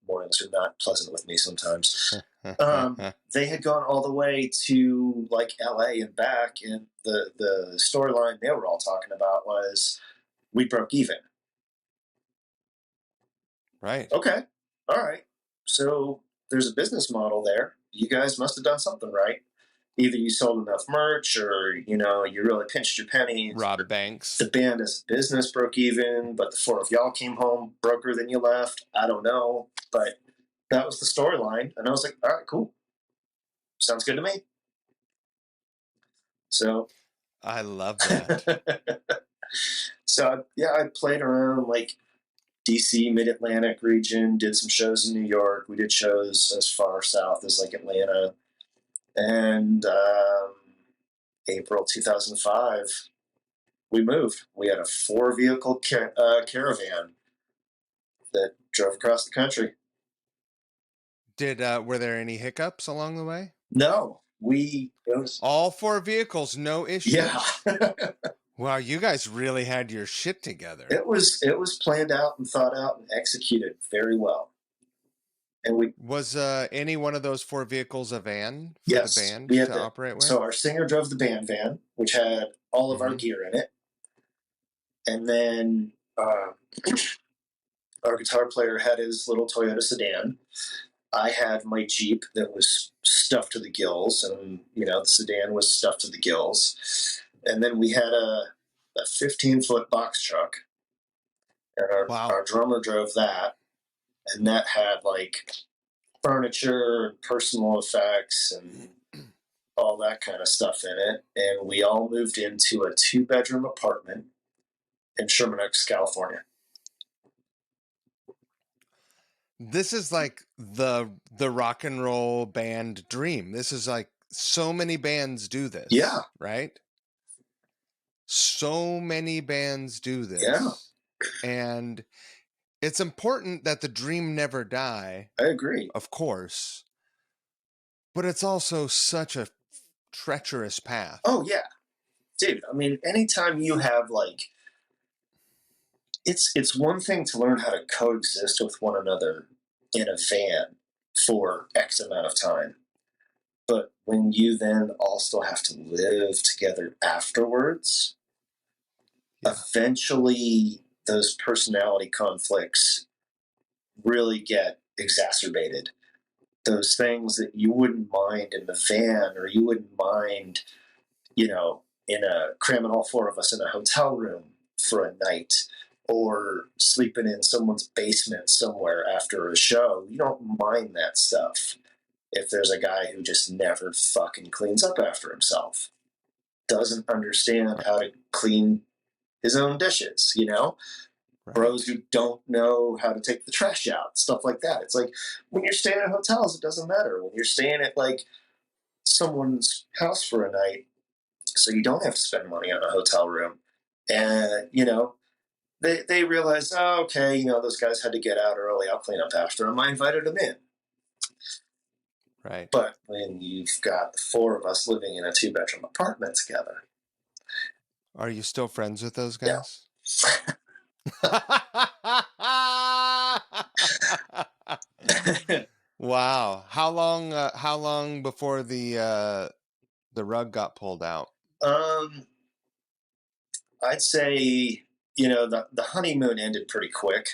Mornings are not pleasant with me sometimes. They had gone all the way to like LA and back, and the storyline they were all talking about was we broke even. Right. Okay, all right. So there's a business model there. You guys must have done something right. Either you sold enough merch, or you really pinched your pennies. Rob Banks. The band as a business broke even, but the four of y'all came home broker than you left. I don't know, but that was the storyline, and I was like, all right, cool. Sounds good to me. So I love that. so yeah, I played around like DC, Mid Atlantic region, did some shows in New York. We did shows as far south as like Atlanta. And April 2005, we moved. We had a 4-vehicle caravan that drove across the country. Were there any hiccups along the way? No, all 4 vehicles, no issues. Yeah. Wow, you guys really had your shit together. It was planned out and thought out and executed very well. And was any one of those 4 vehicles a van for yes, the band we had to operate with? So our singer drove the band van, which had all of our gear in it, and then our guitar player had his little Toyota sedan. I had my Jeep that was stuffed to the gills, and the sedan was stuffed to the gills. And then we had a 15-foot box truck, and our drummer drove that, and that had like furniture and personal effects and all that kind of stuff in it. And we all moved into a 2-bedroom apartment in Sherman Oaks, California. This is like the rock and roll band dream. This is like so many bands do this. Yeah. Right? So many bands do this. Yeah. And it's important that the dream never die. I agree. Of course. But it's also such a treacherous path. Oh, yeah. Dude, I mean, anytime you have like, it's one thing to learn how to coexist with one another in a van for X amount of time. But when you then also have to live together afterwards, eventually those personality conflicts really get exacerbated. Those things that you wouldn't mind in the van, or you wouldn't mind, in cramming all 4 of us in a hotel room for a night, or sleeping in someone's basement somewhere after a show. You don't mind that stuff if there's a guy who just never fucking cleans up after himself. doesn't understand how to clean his own dishes, you know? Right. Bros who don't know how to take the trash out, stuff like that. It's like when you're staying at hotels, it doesn't matter. When you're staying at like someone's house for a night, so you don't have to spend money on a hotel room, and you know they realize, oh, okay, you know those guys had to get out early. I'll clean up after them. I invited them in. Right. But when you've got the four of us living in a 2-bedroom apartment together, Are you still friends with those yeah. guys? Wow. How long before the rug got pulled out? I'd say, you know, the honeymoon ended pretty quick,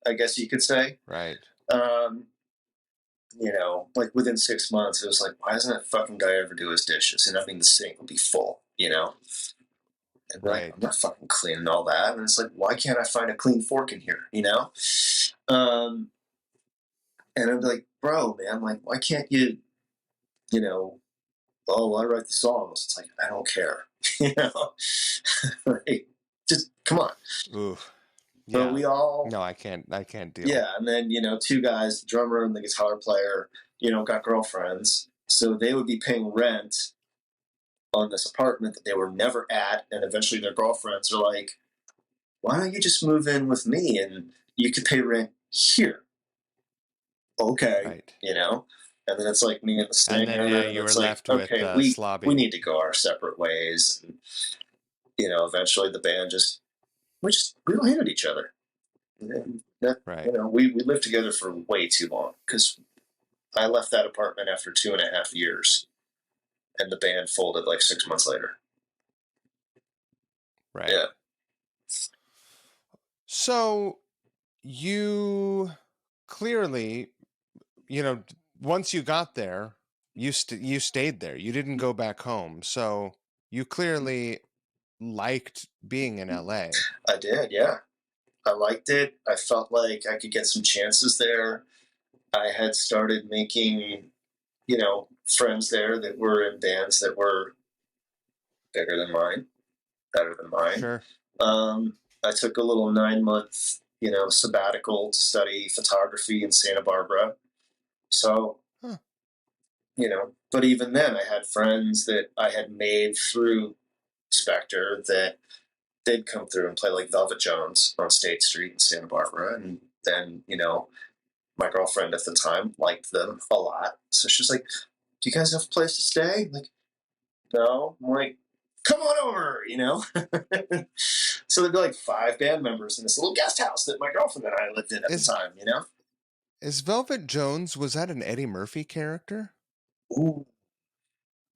I guess you could say. Right. You know, like within 6 months, it was like, why doesn't that fucking guy ever do his dishes? And I mean, the sink would be full, you know? And Right. like, I'm not fucking cleaning all that. And it's like, why can't I find a clean fork in here, you know? And I'd be like, bro, man, like, why can't you, you know, oh, I write the songs. It's like, I don't care, you know? Like, just come on. Ooh. But Yeah. we all, No, I can't deal. yeah. And then, you know, two guys, the drummer and the guitar player, you know, got girlfriends. So they would be paying rent on this apartment that they were never at. And eventually their girlfriends are like, why don't you just move in with me and you could pay rent here? Okay. Right. You know? And then it's like me and the singer. And then yeah, you were left with slobbing. We need to go our separate ways. And, you know, eventually the band we don't hate at each other. Right. You know, we lived together for way too long because I left that apartment after 2.5 years, and the band folded like 6 months later. Right. Yeah. So you clearly, you know, once you got there, you stayed there. You didn't go back home. So you clearly liked being in LA. I did, yeah. I liked it. I felt like I could get some chances there. I had started making, you know, friends there that were in bands that were bigger than mine, better than mine. Sure. I took a little 9-month, you know, sabbatical to study photography in Santa Barbara. So, you know, but even then I had friends that I had made through Spectre that they'd come through and play like Velvet Jones on State Street in Santa Barbara. And then, you know, my girlfriend at the time liked them a lot. So she's like, do you guys have a place to stay? I'm like, no. I'm like, come on over, you know? So there'd be like 5 band members in this little guest house that my girlfriend and I lived in at the time, you know? Is Velvet Jones, was that an Eddie Murphy character? Ooh.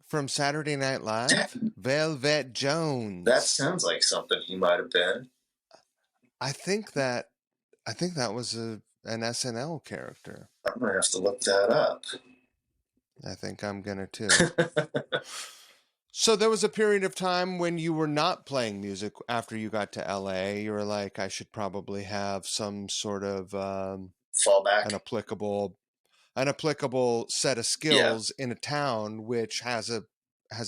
From Saturday Night Live? Velvet Jones. That sounds like something he might have been. I think that was an SNL character. I'm going to have to look that up. I think I'm going to too. So there was a period of time when you were not playing music after you got to LA. You were like, I should probably have some sort of fallback, an applicable set of skills in a town which has a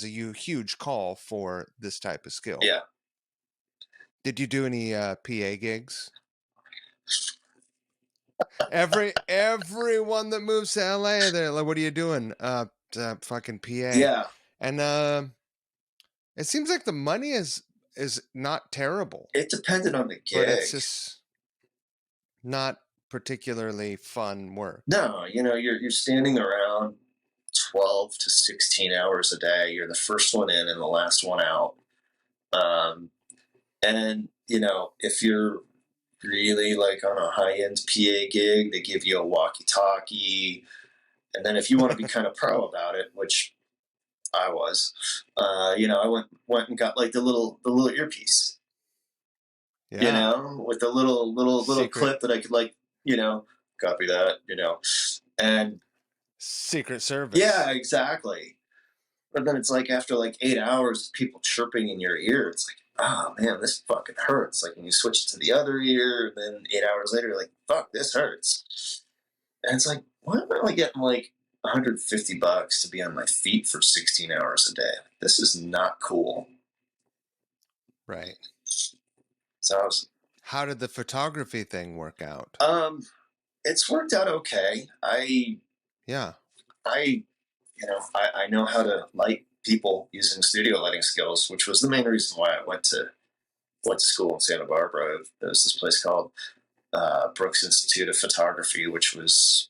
huge call for this type of skill. Yeah. Did you do any PA gigs? Everyone that moves to LA, they're like, what are you doing? Fucking PA. Yeah. And it seems like the money is not terrible. It depended on the gig. But it's just not particularly fun work. No, you know, you're standing around 12 to 16 hours a day. You're the first one in and the last one out. And, you know, if you're really like on a high-end PA gig, they give you a walkie-talkie. And then if you want to be kind of pro about it, which I was, you know, I went and got like the little earpiece, you know, with the little clip that I could like, you know, copy that, you know, and Secret Service. Yeah, exactly. But then it's like after like 8 hours, people chirping in your ear. It's like, oh man, this fucking hurts. Like when you switch it to the other ear, and then 8 hours later, you're like, fuck, this hurts. And it's like, why am I only getting like $150 to be on my feet for 16 hours a day? This is not cool. Right. So I was, How did the photography thing work out? it's worked out okay. Yeah. I, I know how to light people using studio lighting skills, which was the main reason why I went to school in Santa Barbara. There was this place called Brooks Institute of Photography, which was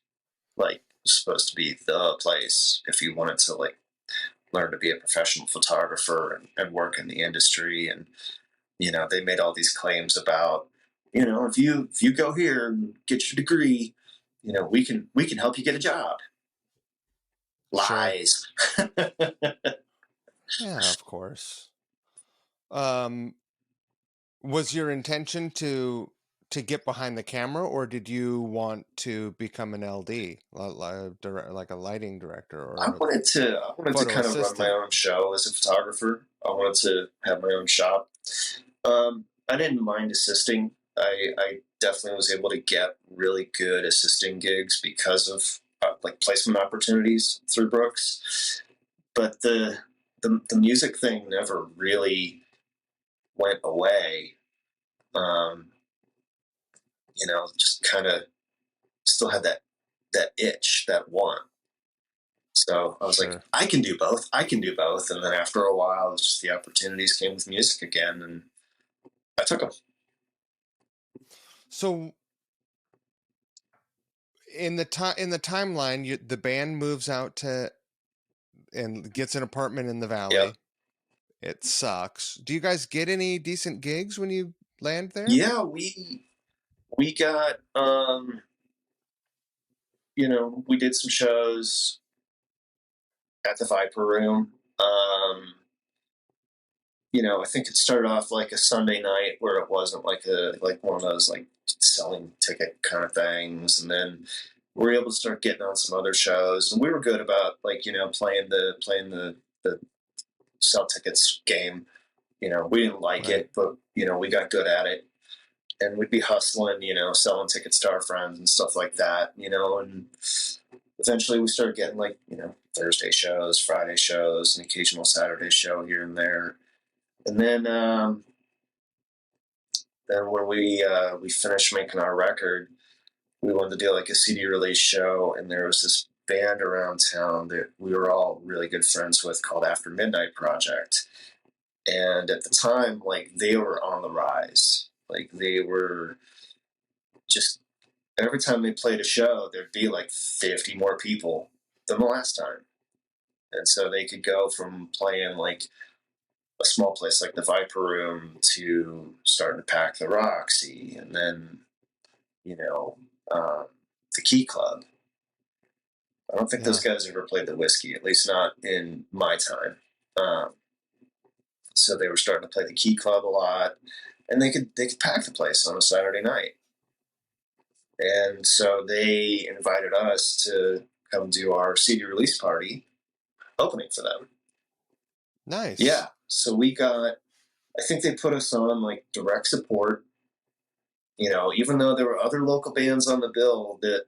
like supposed to be the place if you wanted to like learn to be a professional photographer and work in the industry. And they made all these claims about, if you go here and get your degree, we can help you get a job. Sure. Lies. Yeah, of course. Um, was your intention to get behind the camera, or did you want to become an LD, like a lighting director I or a wanted to I wanted to photo kind of run my assistant? own show as a photographer. I wanted to have my own shop. I didn't mind assisting. I definitely was able to get really good assisting gigs because of like placement opportunities through Brooks. But the music thing never really went away. Um, just kind of still had that itch, that want. So I was like, Sure. I can do both. I can do both. And then after a while, it's just the opportunities came with music again, and I took them. So in the timeline, the band moves out to and gets an apartment in the Yep. valley. It sucks. Do you guys get any decent gigs when you land there? Yeah, we got we did some shows at the Viper Room. I think it started off like a Sunday night where it wasn't like one of those like selling ticket kind of things, and then we were able to start getting on some other shows, and we were good about like playing the sell tickets game. We didn't like Right. it, but we got good at it, and we'd be hustling, selling tickets to our friends and stuff like that, and eventually we started getting like Thursday shows, Friday shows, an occasional Saturday show here and there, and then when we finished making our record, we wanted to do like a CD release show, and there was this band around town that we were all really good friends with called After Midnight Project. And at the time, like they were on the rise. Like they were just every time they played a show, there'd be like 50 more people than the last time. And so they could go from playing like a small place like the Viper Room to starting to pack the Roxy, and then you know, um, the Key Club. I don't think those Yeah. guys ever played the Whiskey, at least not in my time. Um, so they were starting to play the Key Club a lot, and they could pack the place on a Saturday night. And so they invited us to come do our CD release party opening for them. Nice. Yeah, so I think they put us on like direct support. Even though there were other local bands on the bill that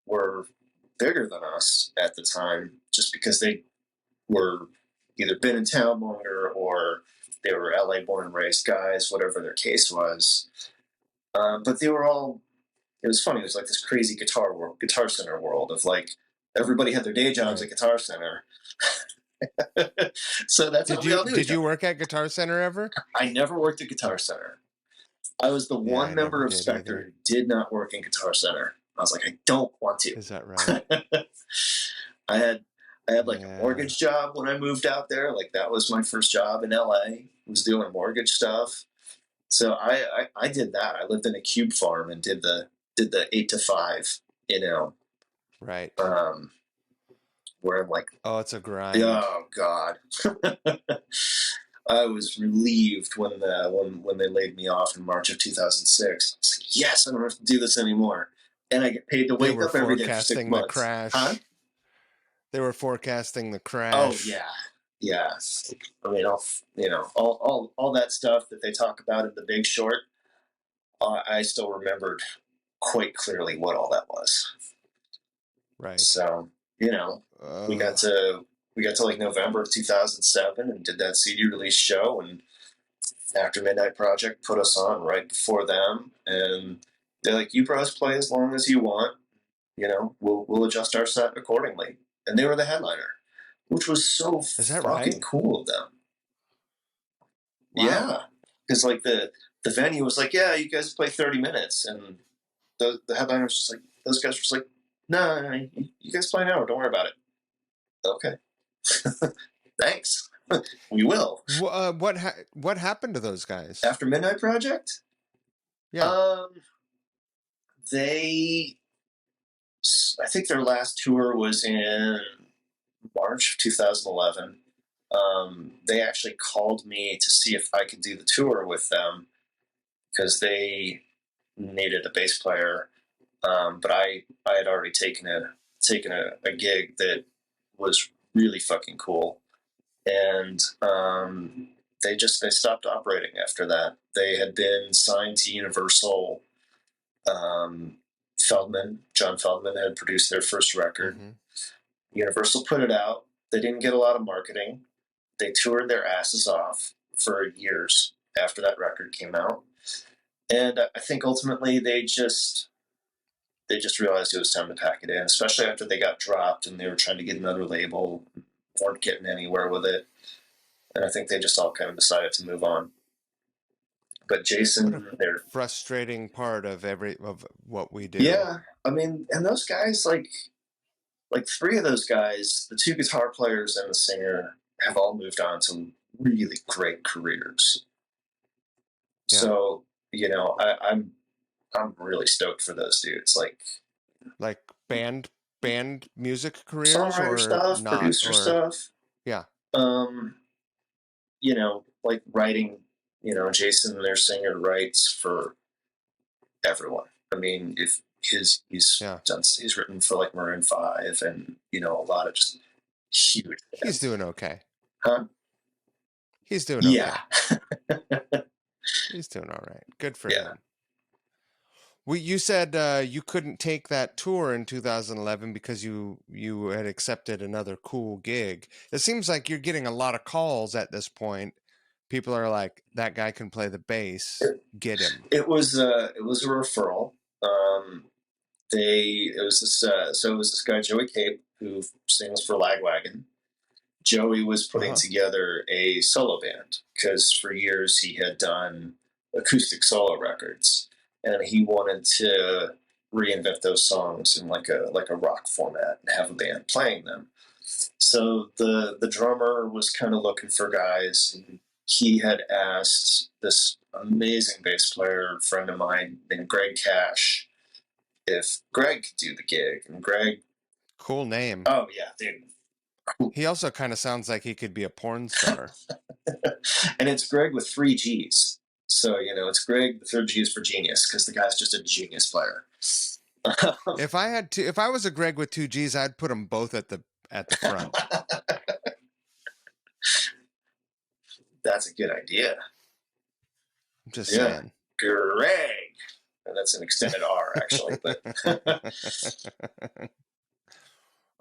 were bigger than us at the time, just because they were either been in town longer or they were LA born and raised guys, whatever their case was. But they were all. It was funny. It was like this crazy Guitar Center world of like everybody had their day jobs Right. at Guitar Center. So that's how Did we you all knew each did you other. work at Guitar Center ever? I never worked at Guitar Center. I was the Yeah, one I never member of did Spectre either. who did not work in Guitar Center. I was like, I don't want to. Is that right? I had I had like a Yeah. mortgage job when I moved out there. Like that was my first job in LA. Was doing mortgage stuff. So I did that. I lived in a cube farm and did the 8 to 5. You know, Right. um, where I'm like, Oh, it's a grind. oh god. I was relieved when they laid me off in March of 2006. I was like, yes, I don't have to do this anymore, and I get paid to They wake were up every day for six forecasting the months. Huh? crash. They were forecasting the Oh crash. yeah, yeah. I mean, all that stuff that they talk about in The Big Short. I still remembered quite clearly what all that was. Right. So we got Uh, to we got to like November of 2007 and did that CD release show, and After Midnight Project put us on right before them, and they're like, "You bros play as long as you want. We'll adjust our set accordingly." And they were the headliner, which was so Is that fucking right? cool of them. Wow. Yeah, because like the venue was like, "Yeah, you guys play 30 minutes," and the headliner was just like, those guys were just like, "No, you guys play an hour. Don't worry about it." Okay, thanks. We will. What happened to those guys? After Midnight Project, Yeah. they, I think their last tour was in March of 2011. They actually called me to see if I could do the tour with them because they needed a bass player. But I had already taken a gig that was really fucking cool, and they stopped operating after that. They had been signed to Universal. John Feldman had produced their first record. Mm-hmm. Universal put it out. They didn't get a lot of marketing. They toured their asses off for years after that record came out. And I think ultimately they just realized it was time to pack it in, especially after they got dropped and they were trying to get another label, weren't getting anywhere with it. And I think they just all kind of decided to move on. But Jason, they're frustrating part of what we do. Yeah, I mean, and those guys, like three of those guys, the two guitar players and the singer, have all moved on to really great careers. Yeah. So I'm really stoked for those dudes. Like band music careers, songwriter or stuff, not, producer stuff. Yeah. Like writing. Jason, their singer, writes for everyone. I mean, if he's written for like Maroon 5 and a lot of just huge. He's doing okay. Huh? He's doing okay. He's doing all right. Good for him. You said you couldn't take that tour in 2011 because you had accepted another cool gig. It seems like you're getting a lot of calls at this point. People are like, "That guy can play the bass. Get him." It was a referral. It was this guy Joey Cape who sings for Lagwagon. Joey was putting together a solo band because for years he had done acoustic solo records, and he wanted to reinvent those songs in like a rock format and have a band playing them. So the drummer was kind of looking for guys, and he had asked this amazing bass player friend of mine named Greg Cash if Greg could do the gig, and Greg, cool name. Oh yeah, dude. He also kind of sounds like he could be a porn star. And it's Greg with 3 G's. So, it's Greg, the third G is for genius, because the guy's just a genius player. If I was a Greg with 2 G's, I'd put them both at the front. That's a good idea. I'm just saying. Greg. That's an extended R, actually.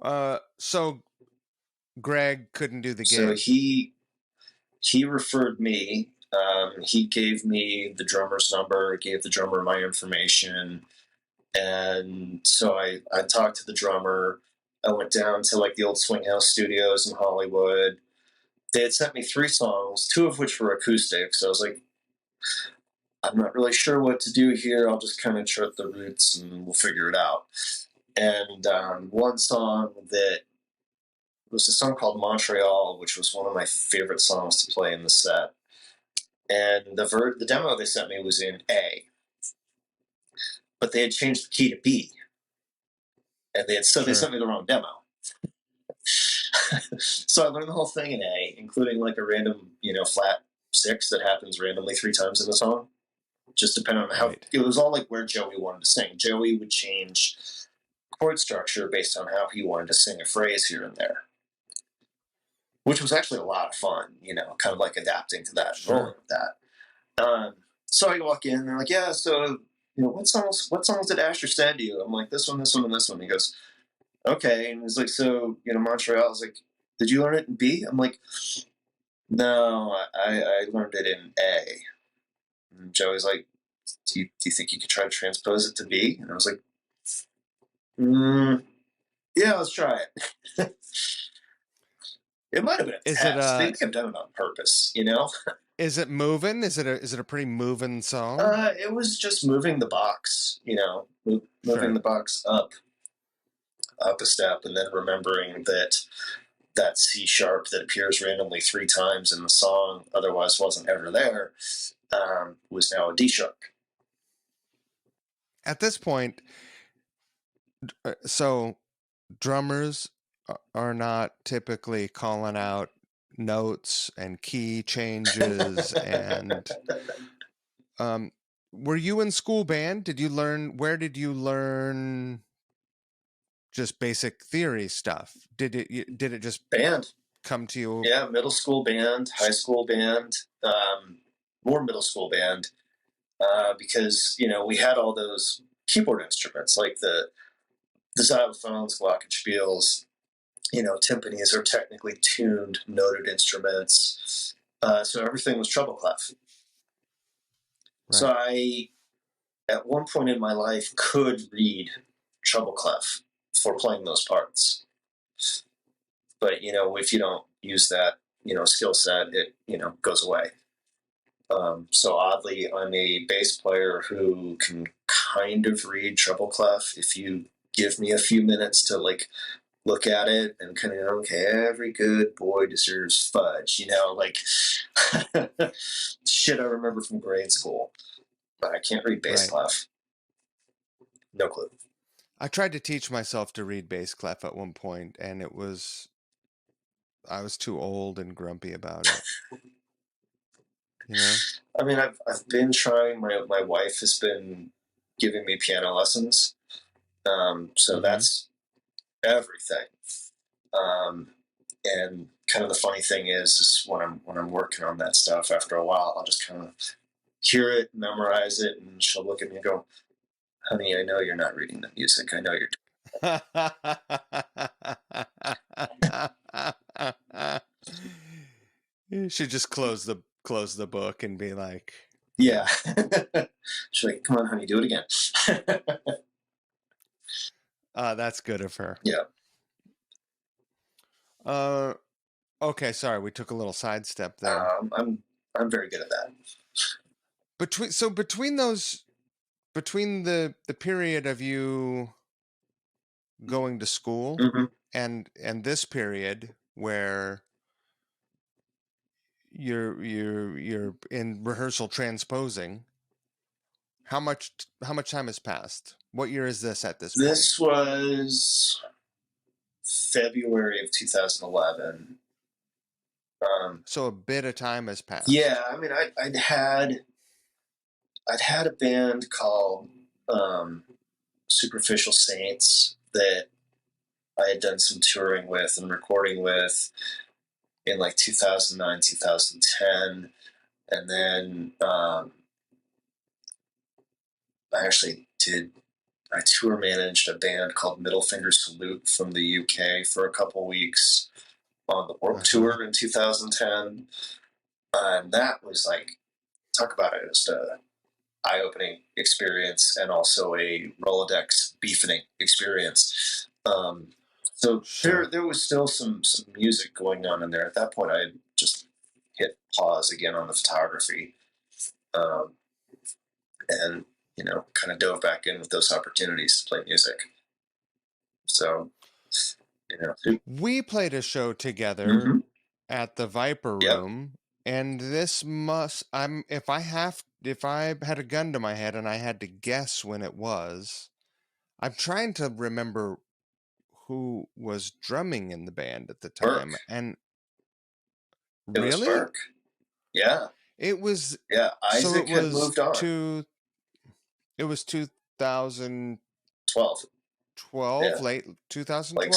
But so Greg couldn't do the gig. So he referred me. He gave me the drummer's number, gave the drummer my information. And so I talked to the drummer. I went down to like the old Swing House Studios in Hollywood. They had sent me 3 songs, 2 of which were acoustic. So I was like, I'm not really sure what to do here. I'll just kind of chart the roots and we'll figure it out. And one song that was a song called Montreal, which was one of my favorite songs to play in the set. And the demo they sent me was in A. But they had changed the key to B. And they sent me the wrong demo. So I learned the whole thing in A, including like a random, flat 6 that happens randomly 3 times in the song. Just depending on how it was all like where Joey wanted to sing. Joey would change chord structure based on how he wanted to sing a phrase here and there, which was actually a lot of fun, kind of like adapting to that, rolling with that. So I walk in and they're like, yeah, so, what songs did Asher send you? I'm like, this one, this one, and this one. He goes, okay. And he's like, so, Montreal. I was like, did you learn it in B? I'm like, No, I learned it in A. And Joey's like, do you think you could try to transpose it to B? And I was like, yeah, let's try it. It might have been a Is it test. They may have done it on purpose, you know? is it moving? Is it a pretty moving song? It was just moving the box, you know, moving Sure. the box up a step, and then remembering that that C sharp that appears randomly 3 times in the song, otherwise wasn't ever there, was now a D sharp. At this point, so drummers are not typically calling out notes and key changes and were you in school band? Where did you learn just basic theory stuff? Did it just Band. come to you? Yeah, middle school band, high school band, more middle school band, because, you know, we had all those keyboard instruments like the xylophones, glockenspiels, you know, timpanis are technically tuned, noted instruments. So everything was treble clef. Right. So I, at one point in my life, could read treble clef for playing those parts. But, you know, if you don't use that, you know, skill set, it, you know, goes away. So oddly, I'm a bass player who can kind of read treble clef. If you give me a few minutes to like look at it and kind of, okay, every good boy deserves fudge, you know, like shit I remember from grade school. But I can't read bass clef. No clue. I tried to teach myself to read bass clef at one point, and I was too old and grumpy about it. You know? I mean, I've been trying. My wife has been giving me piano lessons, so that's everything. And kind of the funny thing is when I'm working on that stuff, after a while, I'll just kind of hear it, memorize it, and she'll look at me and go, "Honey, I know you're not reading the music. I know you're." You should just close the book and be like, yeah. She's like, "Come on, honey, do it again." That's good of her. Yeah. Okay, sorry, we took a little sidestep there. I'm very good at that. Between the period of you going to school and this period where you're in rehearsal transposing, how much time has passed? What year is this at this point? This was February of 2011. So a bit of time has passed. Yeah, I mean, I'd had a band called Superficial Saints that I had done some touring with and recording with in like 2009, 2010. And then I tour managed a band called Middle Finger Salute from the UK for a couple weeks on the Warped Tour in 2010. And that was like, talk about it, just a eye-opening experience and also a Rolodex beefening experience. So there was still some music going on in there. At that point, I had just hit pause again on the photography, and you know, kind of dove back in with those opportunities to play music. So, you know, we played a show together at the Viper Room, and this if I had a gun to my head and I had to guess when it was, I'm trying to remember who was drumming in the band at the time. Burke. And It really? was Burke. Yeah. It was. Yeah, Isaac had moved on. It was 2012. 12, late 2012? Like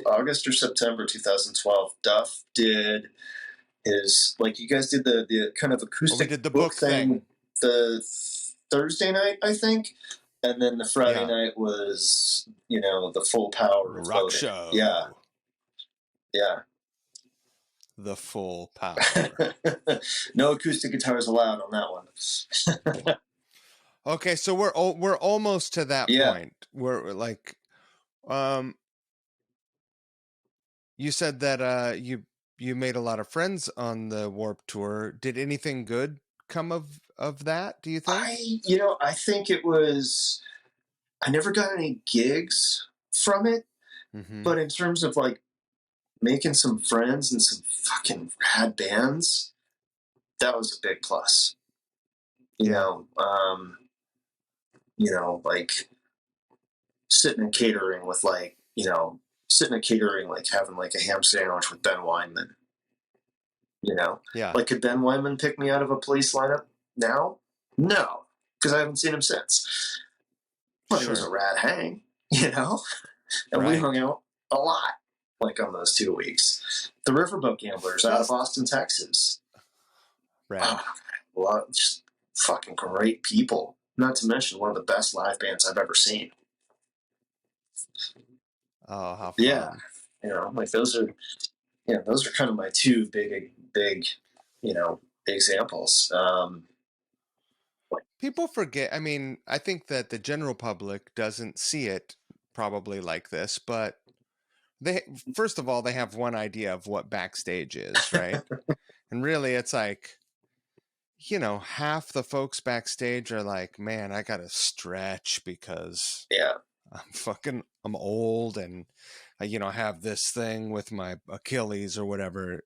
August or September 2012. Duff did his, like, you guys did the kind of acoustic did the book thing the Thursday night, I think. And then the Friday night was, you know, the full power rock show. Yeah. Yeah. the full power. No acoustic guitars allowed on that one. Okay, so we're almost to that Yeah. point. We're like, um, you said that you made a lot of friends on the Warp Tour. Did anything good come of that? Do you think? I think it was. I never got any gigs from it, Mm-hmm. but in terms of like making some friends and some fucking rad bands, that was a big plus. You Yeah. know, um, like sitting and catering with like, sitting and catering, like having like a ham sandwich with Ben Weinman, you know? Yeah. Like, could Ben Weinman pick me out of a police lineup now? No, because I haven't seen him since. But it was a Sure. rad hang, you know? And we hung Right. out a lot, like on those 2 weeks. The Riverboat Gamblers out of Just Austin, Texas. rad. Oh, just fucking great people. Not to mention one of the best live bands I've ever seen. Oh, how Yeah, fun. like those are kind of my two big, examples. People forget. I mean, I think that the general public doesn't see it probably like this, but they first of all they have one idea of what backstage is, right? And really it's like, half the folks backstage are like, man, I gotta stretch because Yeah, I'm old and have this thing with my Achilles or whatever.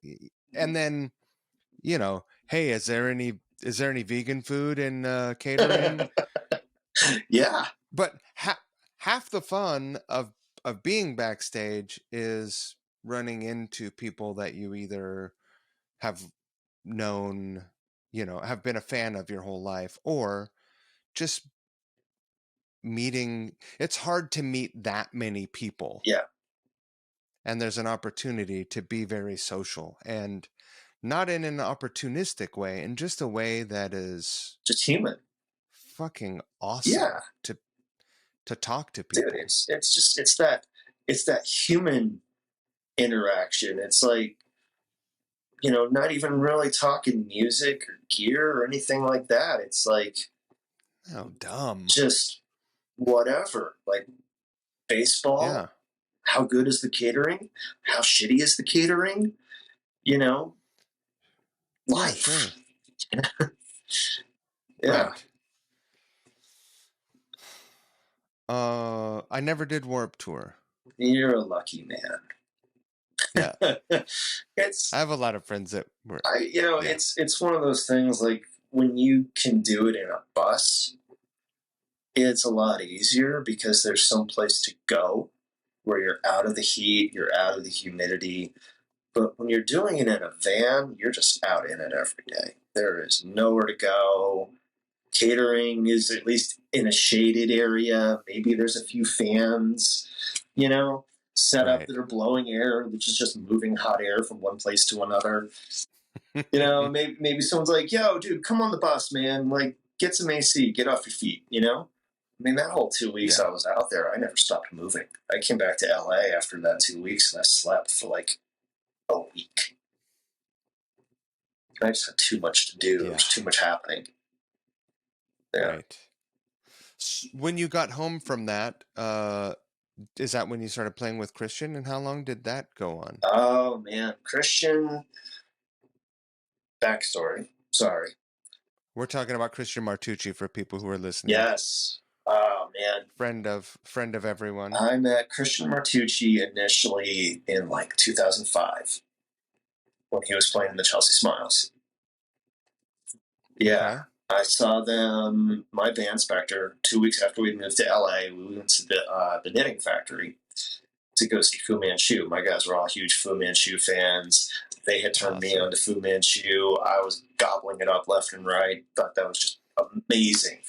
And then, hey, is there any vegan food in catering? yeah, But half the fun of being backstage is running into people that you either have known, have been a fan of your whole life, or just meeting. It's hard to meet that many people, yeah. and there's an opportunity to be very social, and not in an opportunistic way, in just a way that is Just human. fucking Yeah, awesome to talk to dude. people. It's that human interaction. It's like, not even really talking music or gear or anything like that. It's like Oh, dumb. just whatever. Like baseball. Yeah. How good is the catering? How shitty is the catering? You know, Yeah, life. sure. Yeah. Right. I never did Warp Tour. You're a lucky man. Yeah. it's I have a lot of friends that were, yeah. it's one of those things like when you can do it in a bus, it's a lot easier because there's some place to go where you're out of the heat, you're out of the humidity. But when you're doing it in a van, you're just out in it every day. There is nowhere to go. Catering is at least in a shaded area. Maybe there's a few fans, set up Right. that are blowing air, which is just moving hot air from one place to another. Maybe someone's like, "Yo, dude, come on the bus, man. Like, get some AC, get off your feet." I mean, that whole 2 weeks Yeah. I was out there, I never stopped moving. I came back to LA after that 2 weeks, and I slept for like a week. I just had too much to do. There Yeah. was too much happening. Yeah. Right. When you got home from that, is that when you started playing with Christian, and how long did that go on? Oh man, Christian backstory. Sorry. We're talking about Christian Martucci for people who are listening. Yes. Oh man, Friend of everyone. I met Christian Martucci initially in like 2005 when he was playing in the Chelsea Smiles. Yeah, Okay. I saw them. My band Spectre. 2 weeks after we moved to LA, we went to the Knitting Factory to go see Fu Manchu. My guys were all huge Fu Manchu fans. They had turned me Awesome. on to Fu Manchu. I was gobbling it up left and right. Thought that was just amazing.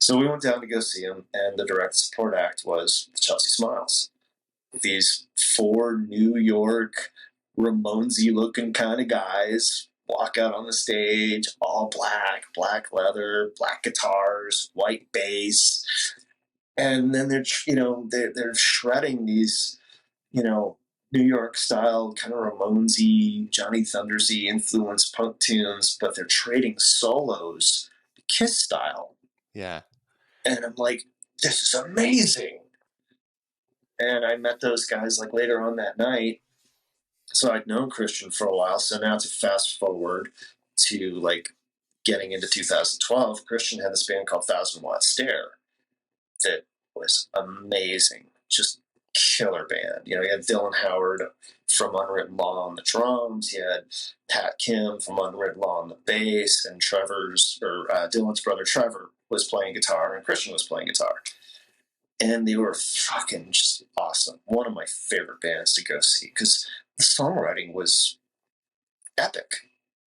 So we went down to go see him, and the direct support act was the Chelsea Smiles. These four New York Ramonesy looking kind of guys walk out on the stage, all black leather, black guitars, white bass, and then they're shredding these, New York style, kind of Ramonesy, Johnny Thundersy influenced punk tunes, but they're trading solos, Kiss style. Yeah. And I'm like, this is amazing. And I met those guys like later on that night. So I'd known Christian for a while. So now to fast forward to like getting into 2012, Christian had this band called 1000 Watt Stare that was amazing. Just killer band. You know, you had Dylan Howard from Unwritten Law on the drums. You had Pat Kim from Unwritten Law on the bass, and Dylan's brother Trevor was playing guitar, and Christian was playing guitar. And they were fucking just awesome. One of my favorite bands to go see because the songwriting was epic.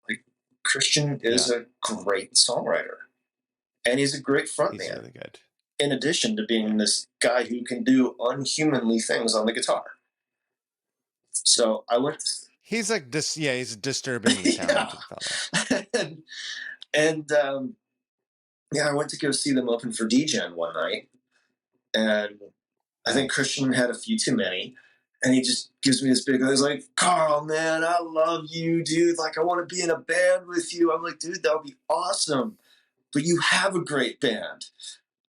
Like Christian is a great songwriter, and he's a great frontman. He's really good. In addition to being this guy who can do unhumanly things on the guitar. So I went to... He's like this. Yeah, he's a disturbingly talented fellow. and I went to go see them open for DGen one night, and I think Christian had a few too many, and he just gives me this big, he's like, Carl, man, I love you, dude. Like, I want to be in a band with you. I'm like, dude, that would be awesome. But you have a great band.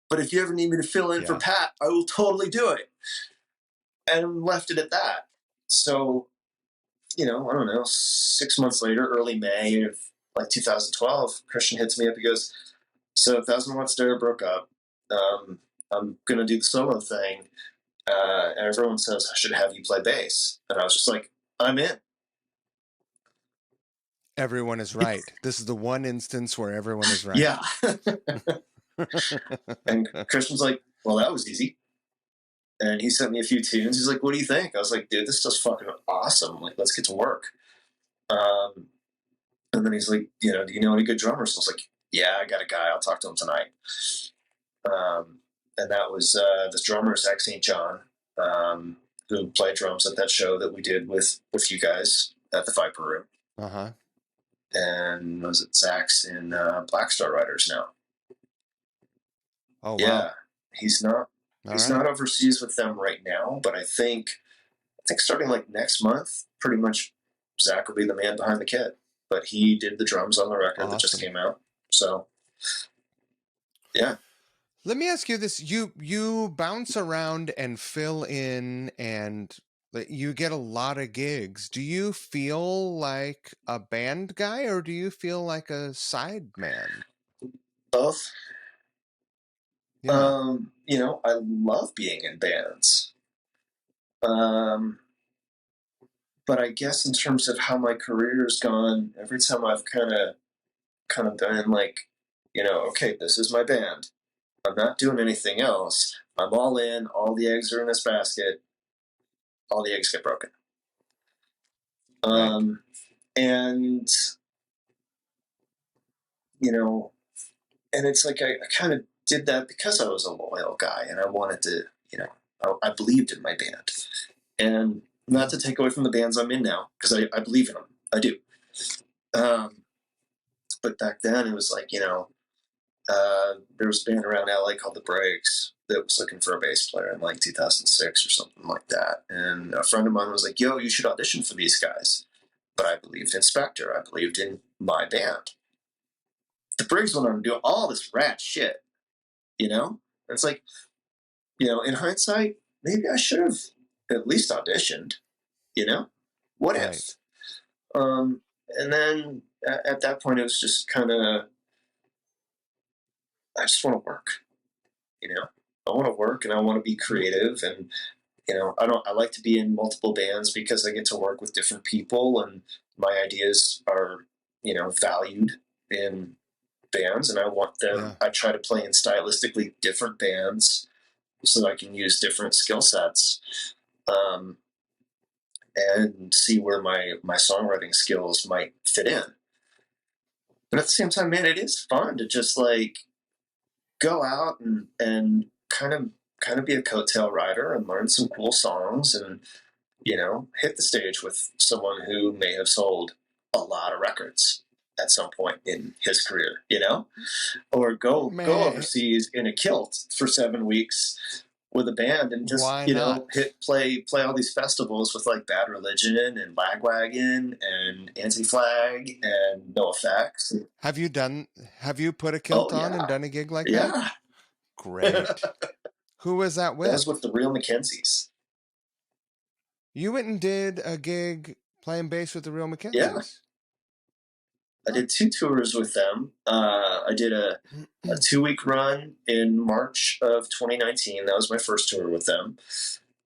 But if you ever need me to fill in for Pat, I will totally do it. And left it at that. So, you know, I don't know, 6 months later, early May of like 2012, Christian hits me up. He goes, so 1000 Watt Stare broke up. I'm going to do the solo thing. And everyone says I should have you play bass. And I was just like, I'm in. Everyone is right. This is the one instance where everyone is right. Yeah. And Christian's like, well, that was easy. And he sent me a few tunes. He's like, what do you think? I was like, dude, this stuff's fucking awesome. Like, let's get to work. And then he's like, you know, do you know any good drummers? I was like, yeah, I got a guy. I'll talk to him tonight. And that was this drummer, Zach St. John, who played drums at that show that we did with you guys at the Viper Room. Uh-huh. And was it Zach's in Black Star Riders now? Oh, wow. Yeah, he's not overseas with them right now, but I think starting like next month, pretty much Zach will be the man behind the kit. But he did the drums on the record that just came out. So, yeah. Let me ask you this. You bounce around and fill in and you get a lot of gigs. Do you feel like a band guy or do you feel like a side man? Both. Yeah. You know, I love being in bands. But I guess in terms of how my career has gone, every time I've kind of been like, you know, okay, this is my band. I'm not doing anything else. I'm all in. All the eggs are in this basket. All the eggs get broken. Right. And, you know, and it's like I kind of did that because I was a loyal guy and I wanted to, you know, I believed in my band. And not to take away from the bands I'm in now, because I believe in them. I do. But back then it was like, you know, there was a band around LA called The Breaks that was looking for a bass player in like 2006 or something like that. And a friend of mine was like, yo, you should audition for these guys. But I believed in Spectre. I believed in my band. The Briggs went on to do all this rat shit, you know? And it's like, you know, in hindsight, maybe I should have at least auditioned, you know? What if? And then at that point, it was just kind of, I just want to work, you know? I want to work and I want to be creative and, you know, I like to be in multiple bands because I get to work with different people and my ideas are, you know, valued in bands and I want them, Yeah. I try to play in stylistically different bands so that I can use different skill sets and see where my songwriting skills might fit in. But at the same time, man, it is fun to just like go out and kind of be a coattail rider and learn some cool songs and, you know, hit the stage with someone who may have sold a lot of records at some point in his career, you know, or go overseas in a kilt for 7 weeks with a band and just, Why you know, not? play all these festivals with like Bad Religion and Lagwagon and Anti-Flag and No Effects. Have you put a Oh kilt on and yeah, done a gig like that? yeah. Great. Who was that That was with? with the Real Mackenzies. You went and did a gig playing bass with the Real Yeah, Mackenzies. I did 2 tours with them. I did a 2 week run in March of 2019. That was my first tour with them.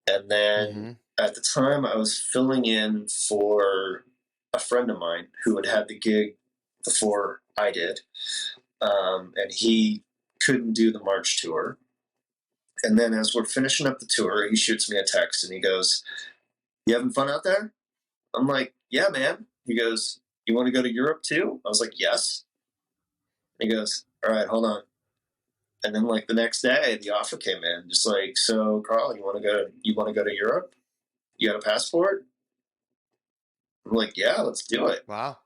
And then Mm-hmm. at the time, I was filling in for a friend of mine who had had the gig before I did. And he couldn't do the March tour. And then as we're finishing up the tour, he shoots me a text and he goes, "You having fun out there?" I'm like, "Yeah, man." He goes, "You want to go to Europe too?" I was like, "Yes." And he goes, "All right, hold on." And then like the next day, the offer came in, just like, "So Carl, you want to go? You want to go to Europe? You got a passport?" I'm like, "Yeah, let's do it." Wow.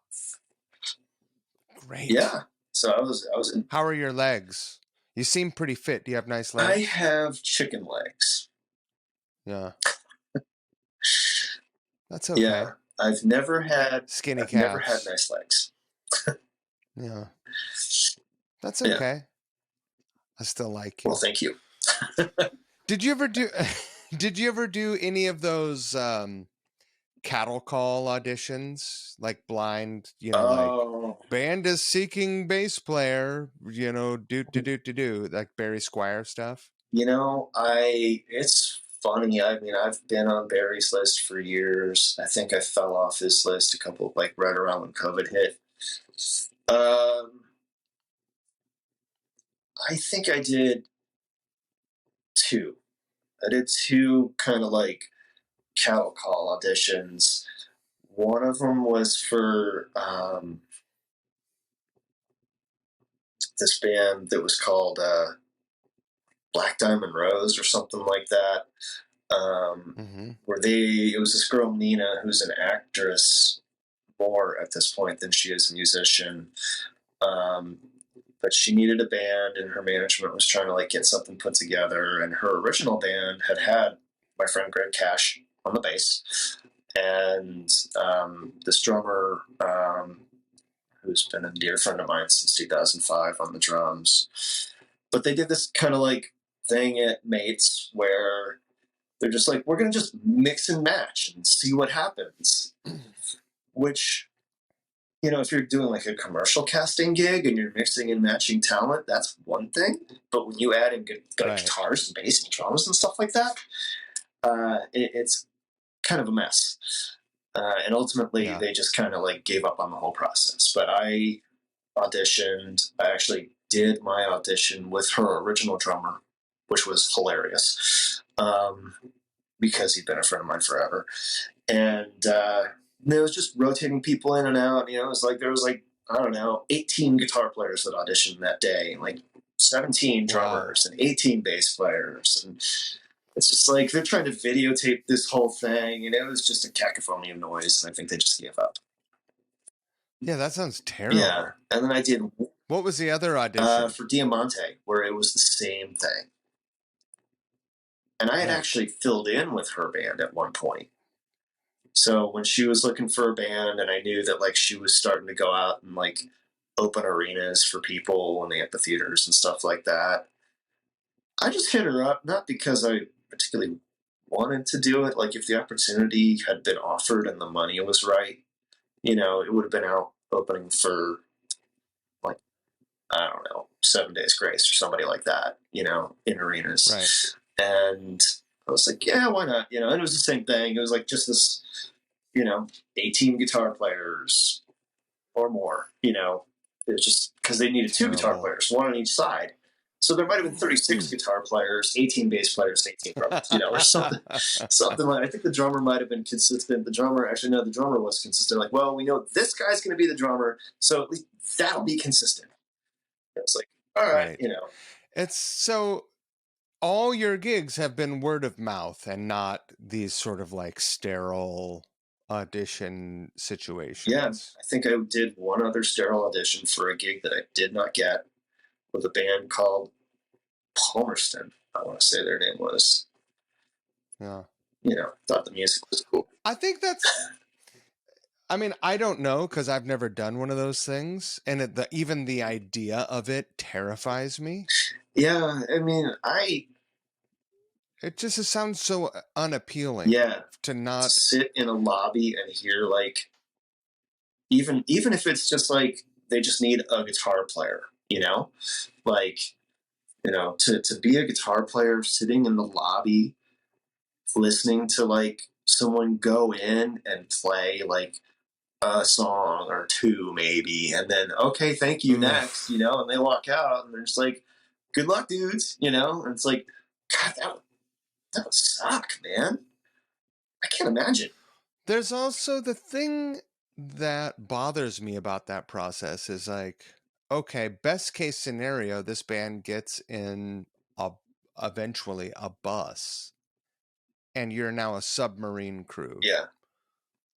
Great. Yeah. So I was in. How are your legs? You seem pretty fit. Do you have nice I legs? have chicken legs. Yeah. That's Yeah, okay. Skinny I've never had calves. nice legs. Yeah. That's Yeah. okay. I still like Well, you. thank you. Did you ever do did you ever do any of those cattle call auditions? Like blind, like Oh, band is seeking bass player, do like Barry Squire stuff? it's funny. I mean, I've been on Barry's list for years. I think I fell off his list a couple, like right around when COVID hit. Um, I think I did two. I did two kind of like cattle call auditions. One of them was for this band that was called Black Diamond Rose or something like that. Mm-hmm. It was this girl Nina who's an actress more at this point than she is a musician. Um, but she needed a band, and her management was trying to like get something put together. And her original band had my friend Greg Cash on the bass, and this drummer who's been a dear friend of mine since 2005 on the drums. But they did this kind of like thing at Mates where they're just like, we're going to just mix and match and see what happens. Which, if you're doing like a commercial casting gig and you're mixing and matching talent, that's one thing. But when you add in like Right. guitars and bass and drums and stuff like that, it's kind of a mess. And ultimately, Yeah. they just kind of like gave up on the whole process. But I auditioned. I actually did my audition with her original drummer, which was hilarious because he'd been a friend of mine forever. And it was just rotating people in and out. It was like there was like, I don't know, 18 guitar players that auditioned that day, and like 17 Wow. drummers and 18 bass players. And it's just like they're trying to videotape this whole thing, and it was just a cacophony of noise. And I think they just gave up. Yeah, that sounds Yeah. terrible. And then I did What was the other audition? for Diamante, where it was the same thing. And I had Right. actually filled in with her band at one point. So when she was looking for a band, and I knew that like she was starting to go out and like open arenas for people and the amphitheaters and stuff like that, I just hit her up, not because I particularly wanted to do it. Like if the opportunity had been offered and the money was right, it would have been out opening for like, I don't know, 7 Days Grace or somebody like that, in Right. arenas. And I was like, yeah, why not? And it was the same thing. It was like just this, 18 guitar players or more, it was just because they needed two guitar Terrible. players, one on each side. So there might have been 36 guitar players, 18 bass players, 18 drummers, or something like. I think the drummer might have been consistent. The drummer was consistent. Like, well, we know this guy's going to be the drummer, so at least that'll be consistent. It's like, all right, Right. It's so all your gigs have been word of mouth and not these sort of like sterile audition Yeah, situations. I think I did one other sterile audition for a gig that I did not get with a band called Palmerston. I want to say their name was. Yeah. Thought the music was cool. I think that's. I mean, I don't know because I've never done one of those things, and even the idea of it terrifies me. Yeah, I mean, It sounds so unappealing. yeah, To not. sit in a lobby and hear like, even if it's just like they just need a guitar player, like, to be a guitar player sitting in the lobby listening to like someone go in and play like a song or two maybe, and then okay, thank you, next, and they walk out and they're just like, good luck, dudes, and it's like, God, that would suck, man. I can't imagine. There's also the thing that bothers me about that process is like, okay, best case scenario, this band gets in eventually a bus, and you're now a submarine crew. Yeah.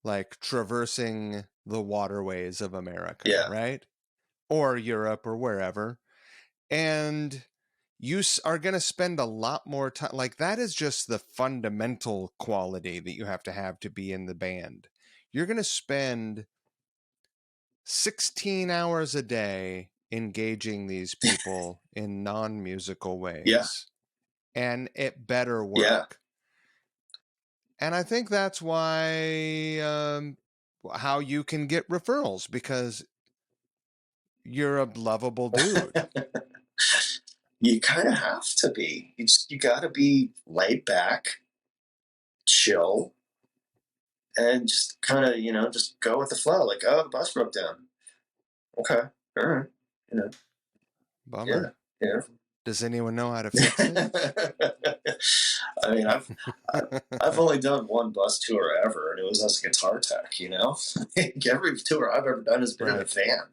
Like traversing the waterways of America, Yeah. right? Or Europe or wherever. And you are going to spend a lot more time. Like, that is just the fundamental quality that you have to be in the band. You're going to spend 16 hours a day engaging these people in non-musical ways. Yeah. And it better work. Yeah. And I think that's why how you can get referrals, because you're a lovable dude. You kind of have to be. You got to be laid back, chill, and just kind of, just go with the flow. Like, oh, the bus broke down. Okay, all right, Bummer. Yeah. Does anyone know how to fix it? I mean, I've only done one bus tour ever, and it was as a guitar tech. Every tour I've ever done has been in a van.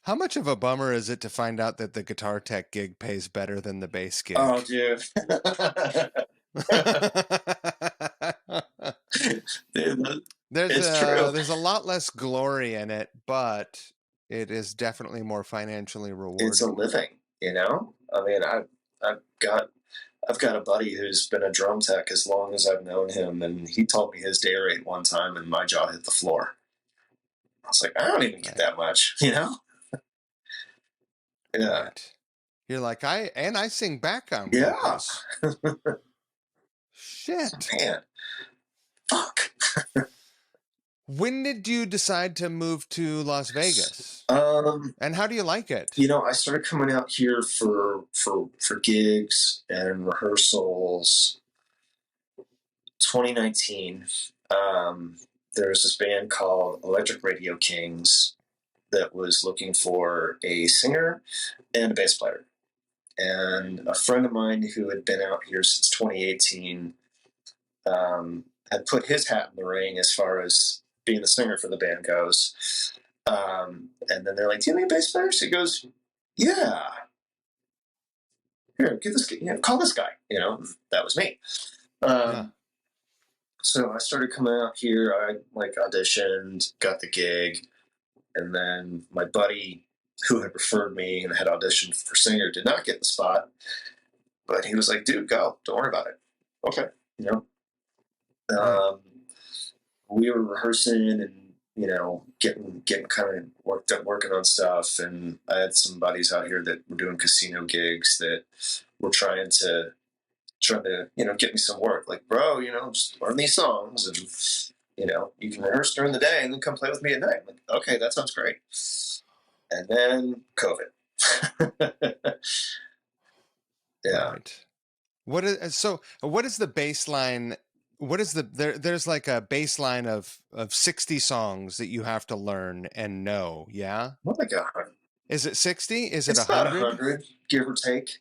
How much of a bummer is it to find out that the guitar tech gig pays better than the bass gig? Oh, dude. There's a lot less glory in it, but it is definitely more financially rewarding. It's a living, I mean, I've got a buddy who's been a drum tech as long as I've known him, and he told me his day rate one time, and my jaw hit the floor. I was like, I don't even get that much, Yeah. Right. You're like, I sing background vocals. Shit. Man. Fuck. When did you decide to move to Las Vegas? And how do you like it? I started coming out here for gigs and rehearsals 2019. There was this band called Electric Radio Kings that was looking for a singer and a bass player. And a friend of mine who had been out here since 2018 had put his hat in the ring as far as being the singer for the band goes. And then they're like, do you need a bass player? So he goes, yeah. Here, get this, call this guy. That was me. So I started coming out here. I auditioned, got the gig, and then my buddy who had referred me and had auditioned for singer did not get the spot. But he was like, dude, go. Don't worry about it. Okay. We were rehearsing and, getting kind of working on stuff. And I had some buddies out here that were doing casino gigs that were trying to, get me some work. Like, bro, just learn these songs and, you can rehearse during the day and then come play with me at night. I'm like, okay, that sounds great. And then COVID. Yeah. Right. What is the baseline? What is there's like a baseline of 60 songs that you have to learn and know, yeah? What, like 100? Is it 60? Is it's it 100? About 100, give or take.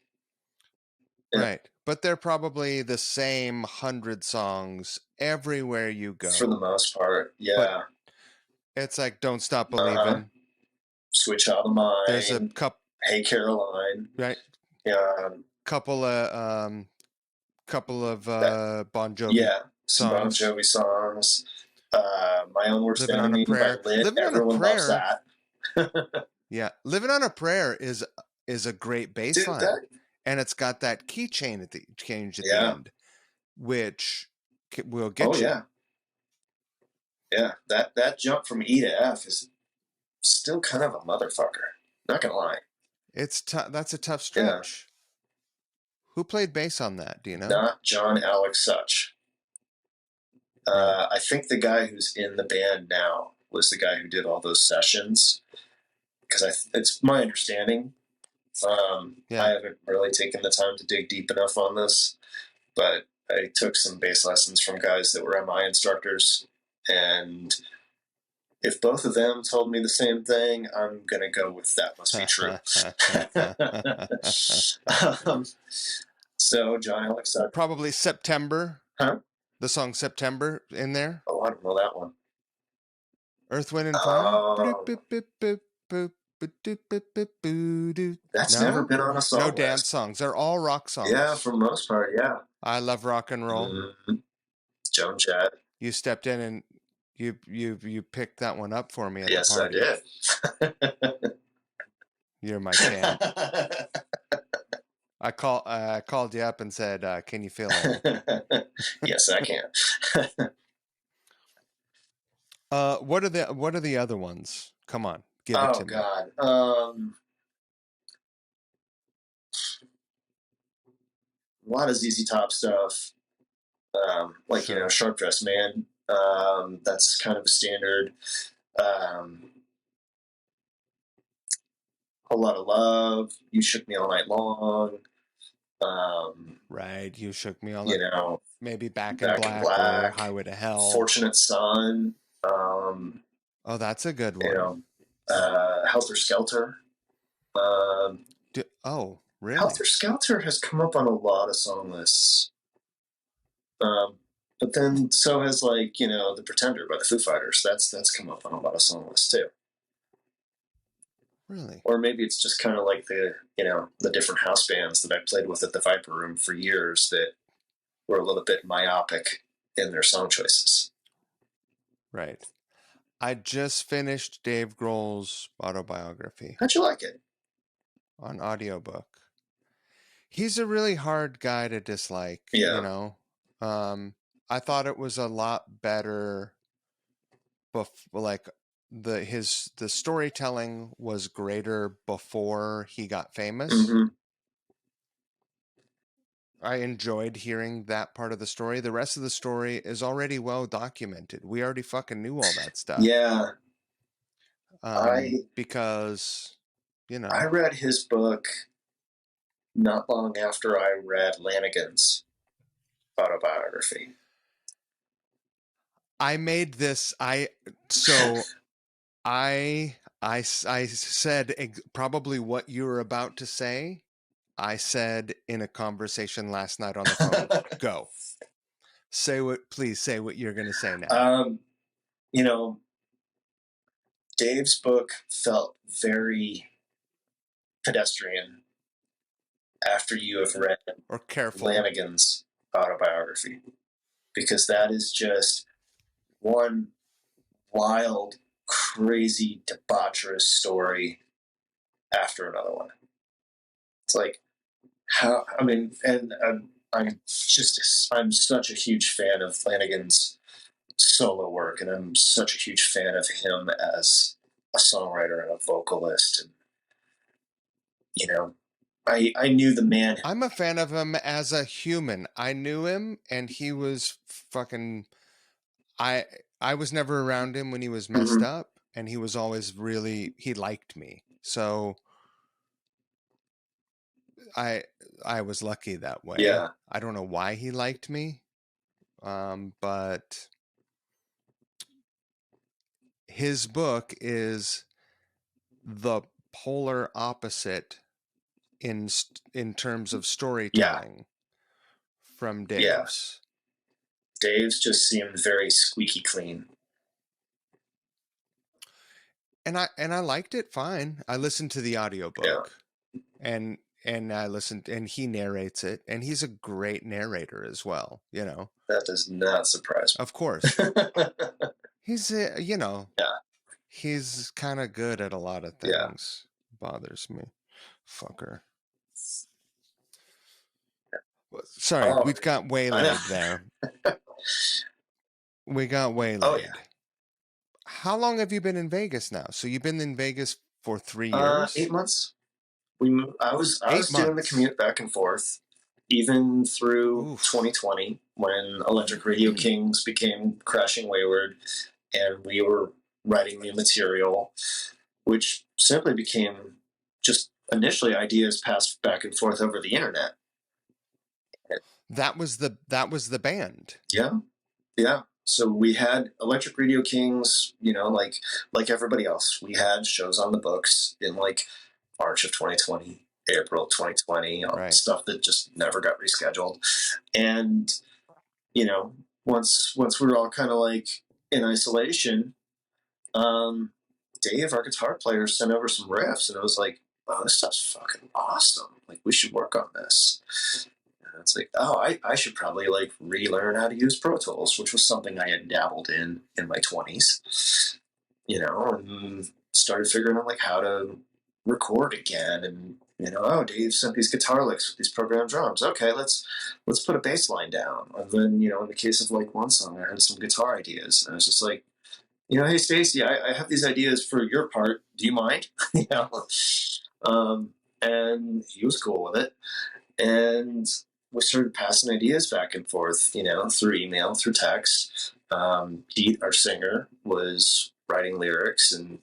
Yeah. Right. But they're probably the same 100 songs everywhere you go. For the most part, yeah. But it's like Don't Stop Believing. Sweet Child of Mine. There's a couple. Hey Caroline. Right. Yeah. Couple of Bon Jovi. Yeah. Some songs. Bon Jovi songs. My Own Worst Living Enemy by Lit. Living Everyone on a Prayer, loves that. Yeah. Living on a Prayer is a great bass line. and it's got that key change at the Yeah. end, which will Oh get you. yeah. Yeah. That jump from E to F is still kind of a motherfucker. Not gonna lie. That's a tough Yeah. stretch. Who played bass on that? Do you know? Not John Alex Such. Right. I think the guy who's in the band now was the guy who did all those sessions. Because it's my understanding. I Yeah. haven't really taken the time to dig deep enough on this, but I took some bass lessons from guys that were MI instructors, and if both of them told me the same thing, I'm gonna go with that must be true. um, so John Alex, Probably September. huh? The song September in there. Oh, I don't know that one. Earth, Wind, and Fire. Oh, that's never No? been on a No song dance list. songs. They're all rock Yeah, songs. for the most part, yeah. I love rock and roll. Mm-hmm. Joan Jett. You stepped in and you picked that one up for me at the Yes, I party. did. You're my champ. I called you up and said, "Can you fill in?" Yes, I can. What are the other ones? Come on, give it to me. God. A lot of ZZ Top stuff. Like, Sure. Sharp Dressed Man. That's kind of a standard. Whole Lot of Love. You Shook Me All Night Long. Right, you shook me all You up. know, Maybe Back in Back in Black or Black. Highway to Hell. Fortunate Son. Oh, that's a good one. Helter Skelter. Oh, really? Helter Skelter has come up on a lot of song lists. But then so has The Pretender by the Foo Fighters. That's come up on a lot of song lists too. Really? Or maybe it's just kind of like the different house bands that I played with at the Viper Room for years that were a little bit myopic in their song choices. Right. I just finished Dave Grohl's autobiography. How'd you like it? On audiobook. He's a really hard guy to dislike, Yeah. I thought it was a lot better like the storytelling was greater before he got famous. Mm-hmm. I enjoyed hearing that part of the story. The rest of the story is already well documented. We already fucking knew all that stuff. Yeah. Because, I read his book not long after I read Lanigan's autobiography. I made this. I said probably what you were about to say. I said in a conversation last night on the phone. Go. Please say what you're going to say now. Dave's book felt very pedestrian after you have read or careful Lanigan's autobiography, because that is just one wild, crazy, debaucherous story after another one. It's like I'm such a huge fan of Flanagan's solo work, and I'm such a huge fan of him as a songwriter and a vocalist. And I knew the man. I'm a fan of him as a human. I knew him, and he was fucking. I was never around him when he was messed up, and he was always he liked me. So I was lucky that way. Yeah. I don't know why he liked me, but his book is the polar opposite in terms of storytelling from Dave's. Yeah. Dave's just seemed very squeaky clean. And I liked it fine. I listened to the audiobook. Yeah. And I listened, and he narrates it, and he's a great narrator as well, That does not surprise me. Of course. He's Yeah. He's kind of good at a lot of things. Yeah. Bothers me. Fucker. Sorry, Oh, we got I know. waylaid there. We got Oh yeah. waylaid. How long have you been in Vegas now? So you've been in Vegas for 3 years? 8 months. We moved, I Eight was doing the months. commute back and forth, even through Oof. 2020 when Electric Radio Kings became Crashing Wayward, and we were writing new material, which simply became just initially ideas passed back and forth over the internet. That was the band. Yeah, yeah. So we had Electric Radio Kings, like everybody else. We had shows on the books in like March of 2020, April 2020, Right. stuff that just never got rescheduled. And you know, once we were all kind of like in isolation, um, Dave, our guitar player, sent over some riffs, and it was like, "Wow, this stuff's fucking awesome! Like, we should work on this." And it's like, "Oh, I should probably like relearn how to use Pro Tools," which was something I had dabbled in my 20s, and started figuring out like how to record again. And oh, Dave sent these guitar licks with these programmed drums. Okay, let's put a bass line down. And then in the case of like one song, I had some guitar ideas, and I was just like, hey Stacy, I have these ideas for your part. Do you mind? you know, um, and he was cool with it, and we started passing ideas back and forth, through email, through text. Pete, our singer, was writing lyrics and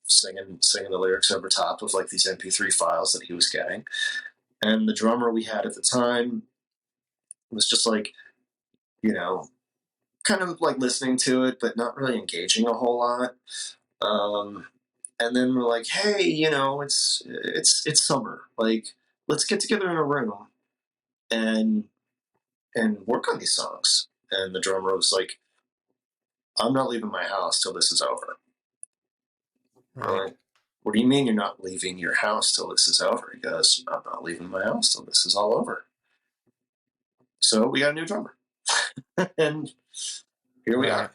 singing the lyrics over top of like these MP3 files that he was getting. And the drummer we had at the time was just like, you know, kind of like listening to it, but not really engaging a whole lot. Um, and then we're like, hey, it's summer. Like, let's get together in a room and work on these songs. And the drummer was like, I'm not leaving my house till this is over. Right. Like, what do you mean you're not leaving your house till this is over? He goes, I'm not leaving my house till this is all over. So we got a new drummer. And here we Right. are.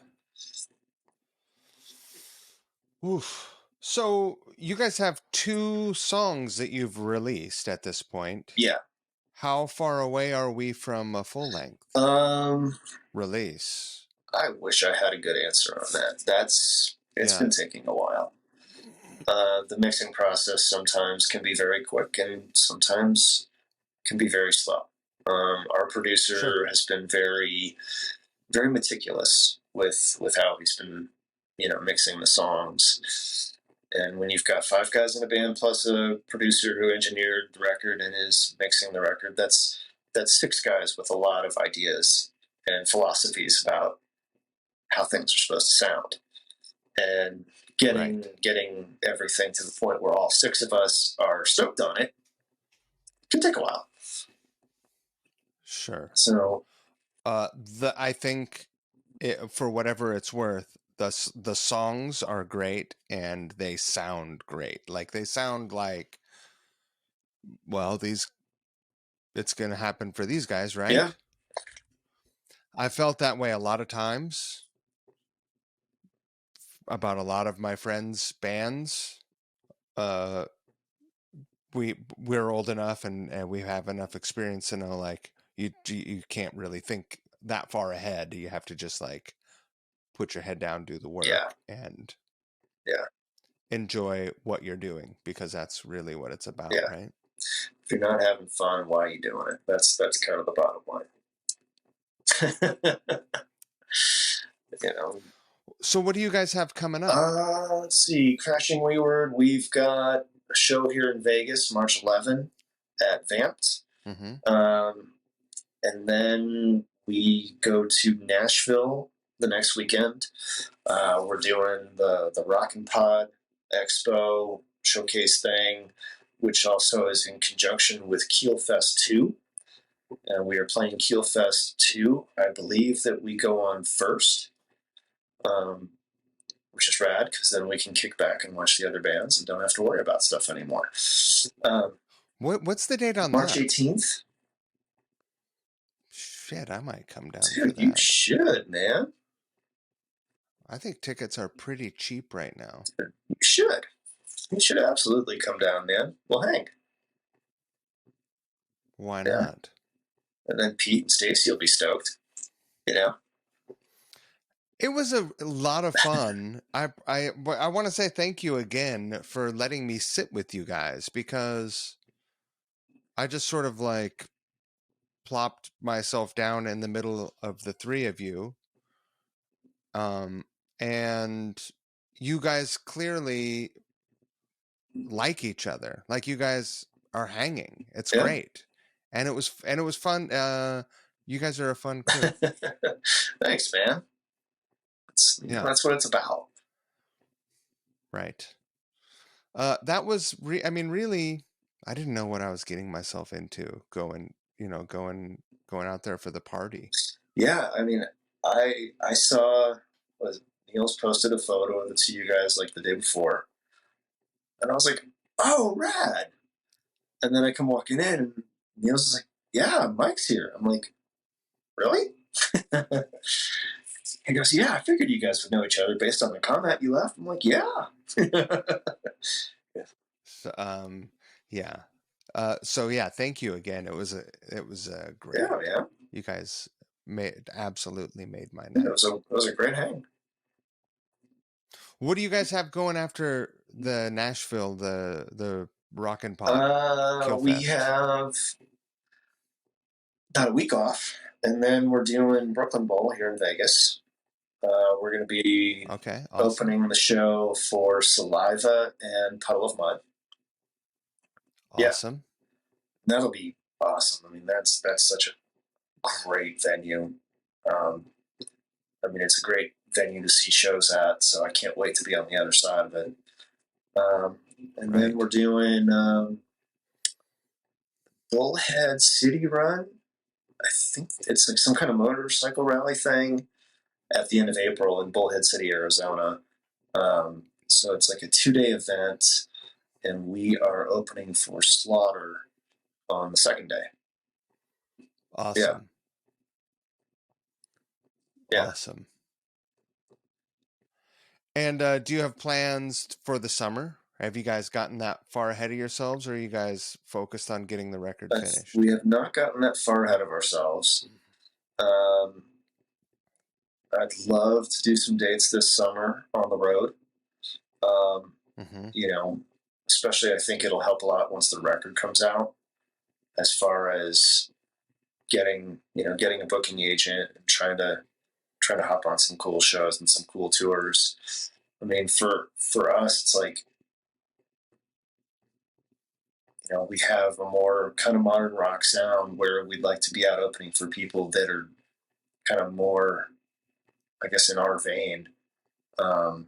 Oof. So you guys have 2 songs that you've released at this point. Yeah. How far away are we from a full length Um, release? I wish I had a good answer on that. It's Yeah. been taking a while. The mixing process sometimes can be very quick and sometimes can be very slow. Our Sure. producer has been very, very meticulous with how he's been, mixing the songs. And when you've got 5 guys in a band plus a producer who engineered the record and is mixing the record, that's 6 guys with a lot of ideas and philosophies about how things are supposed to sound. And getting Right. getting everything to the point where all 6 of us are stoked on it can take a while. Sure. So I think for whatever it's worth, the songs are great and they sound great. Like they sound like, well, it's going to happen for these guys, yeah, right? I felt that way a lot of times about a lot of my friends' bands. Uh, we're old enough and we have enough experience to know like you can't really think that far ahead. You have to just like put your head down, do the yeah, work, and yeah, enjoy what you're doing because that's really what it's about, yeah. right? If you're not having fun, why are you doing it? That's kind of the bottom line. you know. So what do you guys have coming up? Let's see. Crashing Wayward. We've got a show here in Vegas, March 11 at Vamped. Mm-hmm. And then we go to Nashville the next weekend. We're doing the Rock and Pod Expo showcase thing, which also is in conjunction with Keelfest 2. And we are playing Keelfest 2. I believe that we go on first, which is rad because then we can kick back and watch the other bands and don't have to worry about stuff anymore. Um, What's the date on March that? 18th. Shit, I might come down for Dude, you that. should, man. I think tickets are pretty cheap right now. You should. You should absolutely come down, man. We'll hang. Why Yeah. not? And then Pete and Stacy will be stoked. You know? It was a lot of fun. I want to say thank you again for letting me sit with you guys, because I just sort of like plopped myself down in the middle of the three of you. Um, and you guys clearly like each other. Like, you guys are hanging. It's Yeah. great. And it was fun. You guys are a fun crew. Thanks, man. Yeah, That's what it's about. right. That was I mean, really, I didn't know what I was getting myself into going out there for the party. Yeah, I mean, I saw was Niels posted a photo of the two you guys like the day before, and I was like, "Oh, rad!" And then I come walking in, and Niels is like, "Yeah, Mike's here." I'm like, "Really?" He goes, "Yeah, I figured you guys would know each other based on the comment you left." I'm like, "Yeah." So, yeah. So yeah, thank you again. It was Yeah, great. yeah. You guys absolutely made my It night. was a great hang. What do you guys have going after the Nashville, the Rock and Pop Kill We Fest? have about a week off, and then we're doing Brooklyn Bowl here in Vegas. We're going to be Okay, awesome. opening the show for Saliva and Puddle of Mud. Yeah, Awesome. that'll be awesome. I mean, that's such a great venue. Um, I mean, it's a great venue to see shows at, so I can't wait to be on the other side of it. Um, and then Right. we're doing Bullhead City Run. I think it's like some kind of motorcycle rally thing at the end of April in Bullhead City, Arizona. So it's like a 2-day event, and we are opening for Slaughter on the second day. Yeah, Awesome. yeah. Awesome. And do you have plans for the summer? Have you guys gotten that far ahead of yourselves, or are you guys focused on getting the record We finished? have not gotten that far ahead of ourselves. Um, I'd love to do some dates this summer on the road. Um, Mm-hmm. you know, especially I think it'll help a lot once the record comes out, as far as getting a booking agent and trying to hop on some cool shows and some cool tours. I mean, for us, it's like we have a more kind of modern rock sound where we'd like to be out opening for people that are kind of more, I guess, in our vein. Um,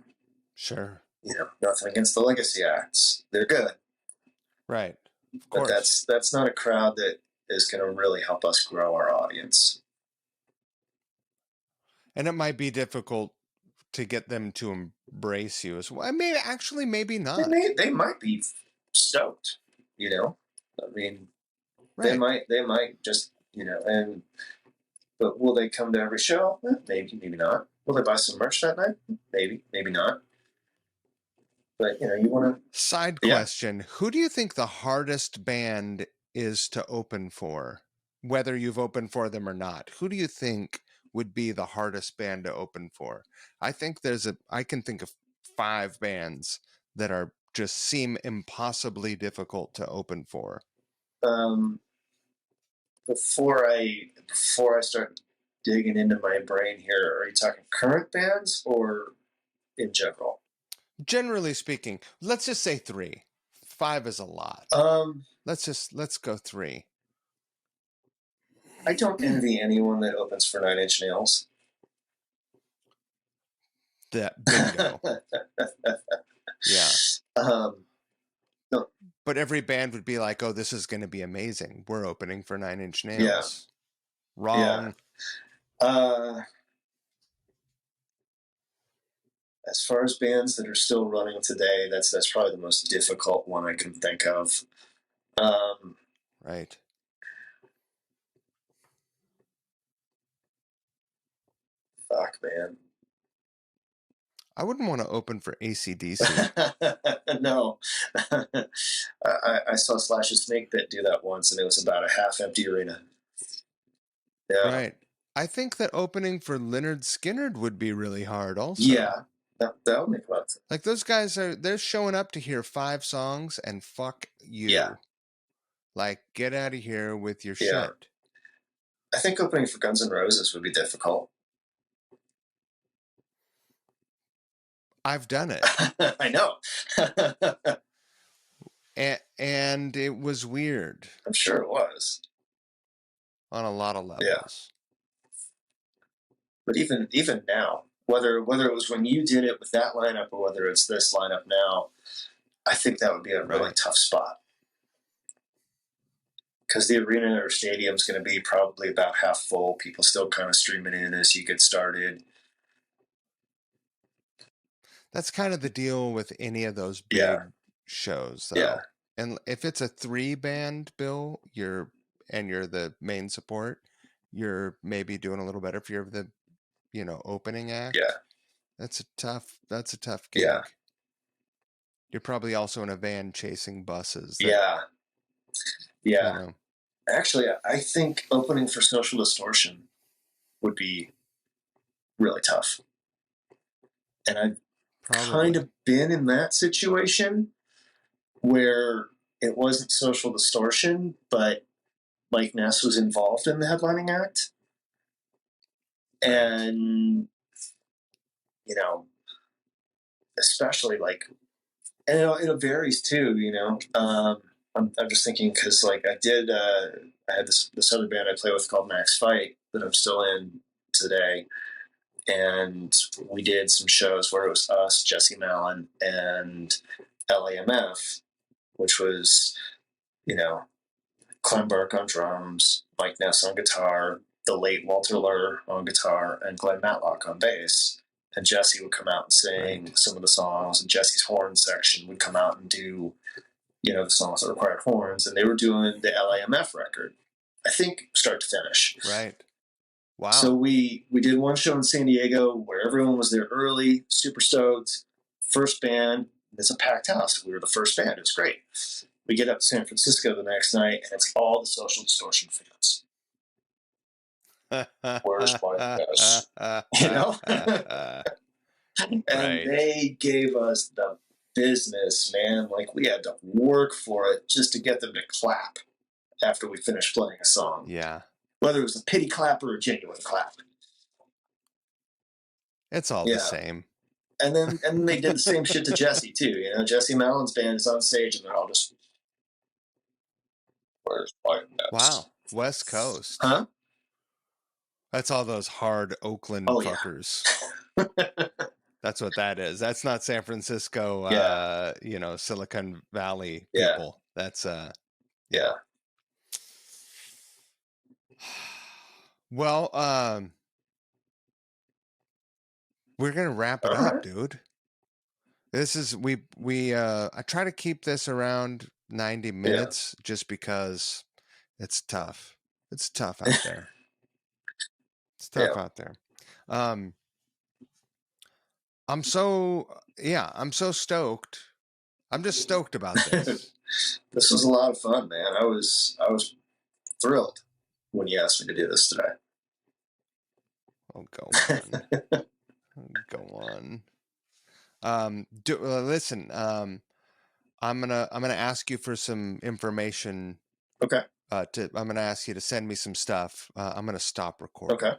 Sure. Nothing against the legacy acts; they're good, Right. Of but course. that's not a crowd that is going to really help us grow our audience. And it might be difficult to get them to embrace you as well. Maybe actually, maybe not. They might be stoked, you know. I mean, Right. they might just and but will they come to every show? Maybe, maybe not. Will they buy some merch that night? Maybe, maybe not. But you want Side to, yeah. question: who do you think the hardest band is to open for? Whether you've opened for them or not, who do you think would be the hardest band to open for? I can think of 5 bands that are just seem impossibly difficult to open for. Um, before I start digging into my brain here, are you talking current bands or in general? Generally speaking, let's just say 3. 5 is a lot. Um, Let's go 3. I don't envy anyone that opens for Nine Inch Nails. That bingo. Yeah. um, no, But every band would be like, "Oh, this is going to be amazing. We're opening for 9 Inch yeah, Nails." yeah. Wrong. Uh, as far as bands that are still running today, that's probably the most difficult one I can think of. Um, Right. Fuck, man. I wouldn't want to open for AC/DC. No. I saw Slash's Snake Pit do that once, and it was about a half-empty arena. Yeah. Right. I think that opening for Lynyrd Skynyrd would be really hard also. Yeah. That would make a lot of sense. Like those guys they're showing up to hear 5 songs and fuck you. Yeah. Like, get out of here with your Yeah. shit. I think opening for Guns N' Roses would be difficult. I've done it. I know. and it was weird. I'm sure it was. On a lot of levels. Yeah. But even now, whether it was when you did it with that lineup or whether it's this lineup now, I think that would be a really tough spot. Because the arena or stadium is going to be probably about half full. People still kind of streaming in as you get started. That's kind of the deal with any of those big shows, though. Yeah. And if it's a 3-band bill, you're the main support, you're maybe doing a little better if you're the, opening act. Yeah. That's a tough gig. Yeah. You're probably also in a van chasing buses. Yeah. Actually, I think opening for Social Distortion would be really tough. And I've kind of been in that situation where it wasn't Social Distortion, but Mike Ness was involved in the headlining act. And, especially and it varies too, I'm just thinking because I had this other band I play with called Max Fite that I'm still in today. And we did some shows where it was us, Jesse Mallon, and LAMF, which was, Clem Burke on drums, Mike Ness on guitar, the late Walter Lurr on guitar, and Glenn Matlock on bass. And Jesse would come out and sing some of the songs, and Jesse's horn section would come out and do, the songs that required horns. And they were doing the LAMF record, I think, start to finish. Right. Wow. So we did one show in San Diego where everyone was there early, super stoked. First band, it's a packed house. We were the first band. It was great. We get up to San Francisco the next night, and it's all the Social Distortion fans. Where's my Ness? And they gave us the business, man. We had to work for it just to get them to clap after we finished playing a song. Yeah. Whether it was a pity clap or a genuine clap. It's all the same. And then they did the same shit to Jesse, too. Jesse Mallon's band is on stage, and they're all just, where's my Ness? Wow. West Coast. Huh? That's all those hard Oakland fuckers. Yeah. That's what that is. That's not San Francisco, Silicon Valley people. That's, yeah. Well, we're going to wrap it up, dude. This is, I try to keep this around 90 minutes just because it's tough. It's tough out there. It's tough out there. I'm so stoked. I'm just stoked about this. This was a lot of fun, man. I was thrilled when you asked me to do this today. Oh, go on. Go on. Listen, I'm gonna ask you for some information. Okay. I'm gonna ask you to send me some stuff. I'm gonna stop recording. Okay.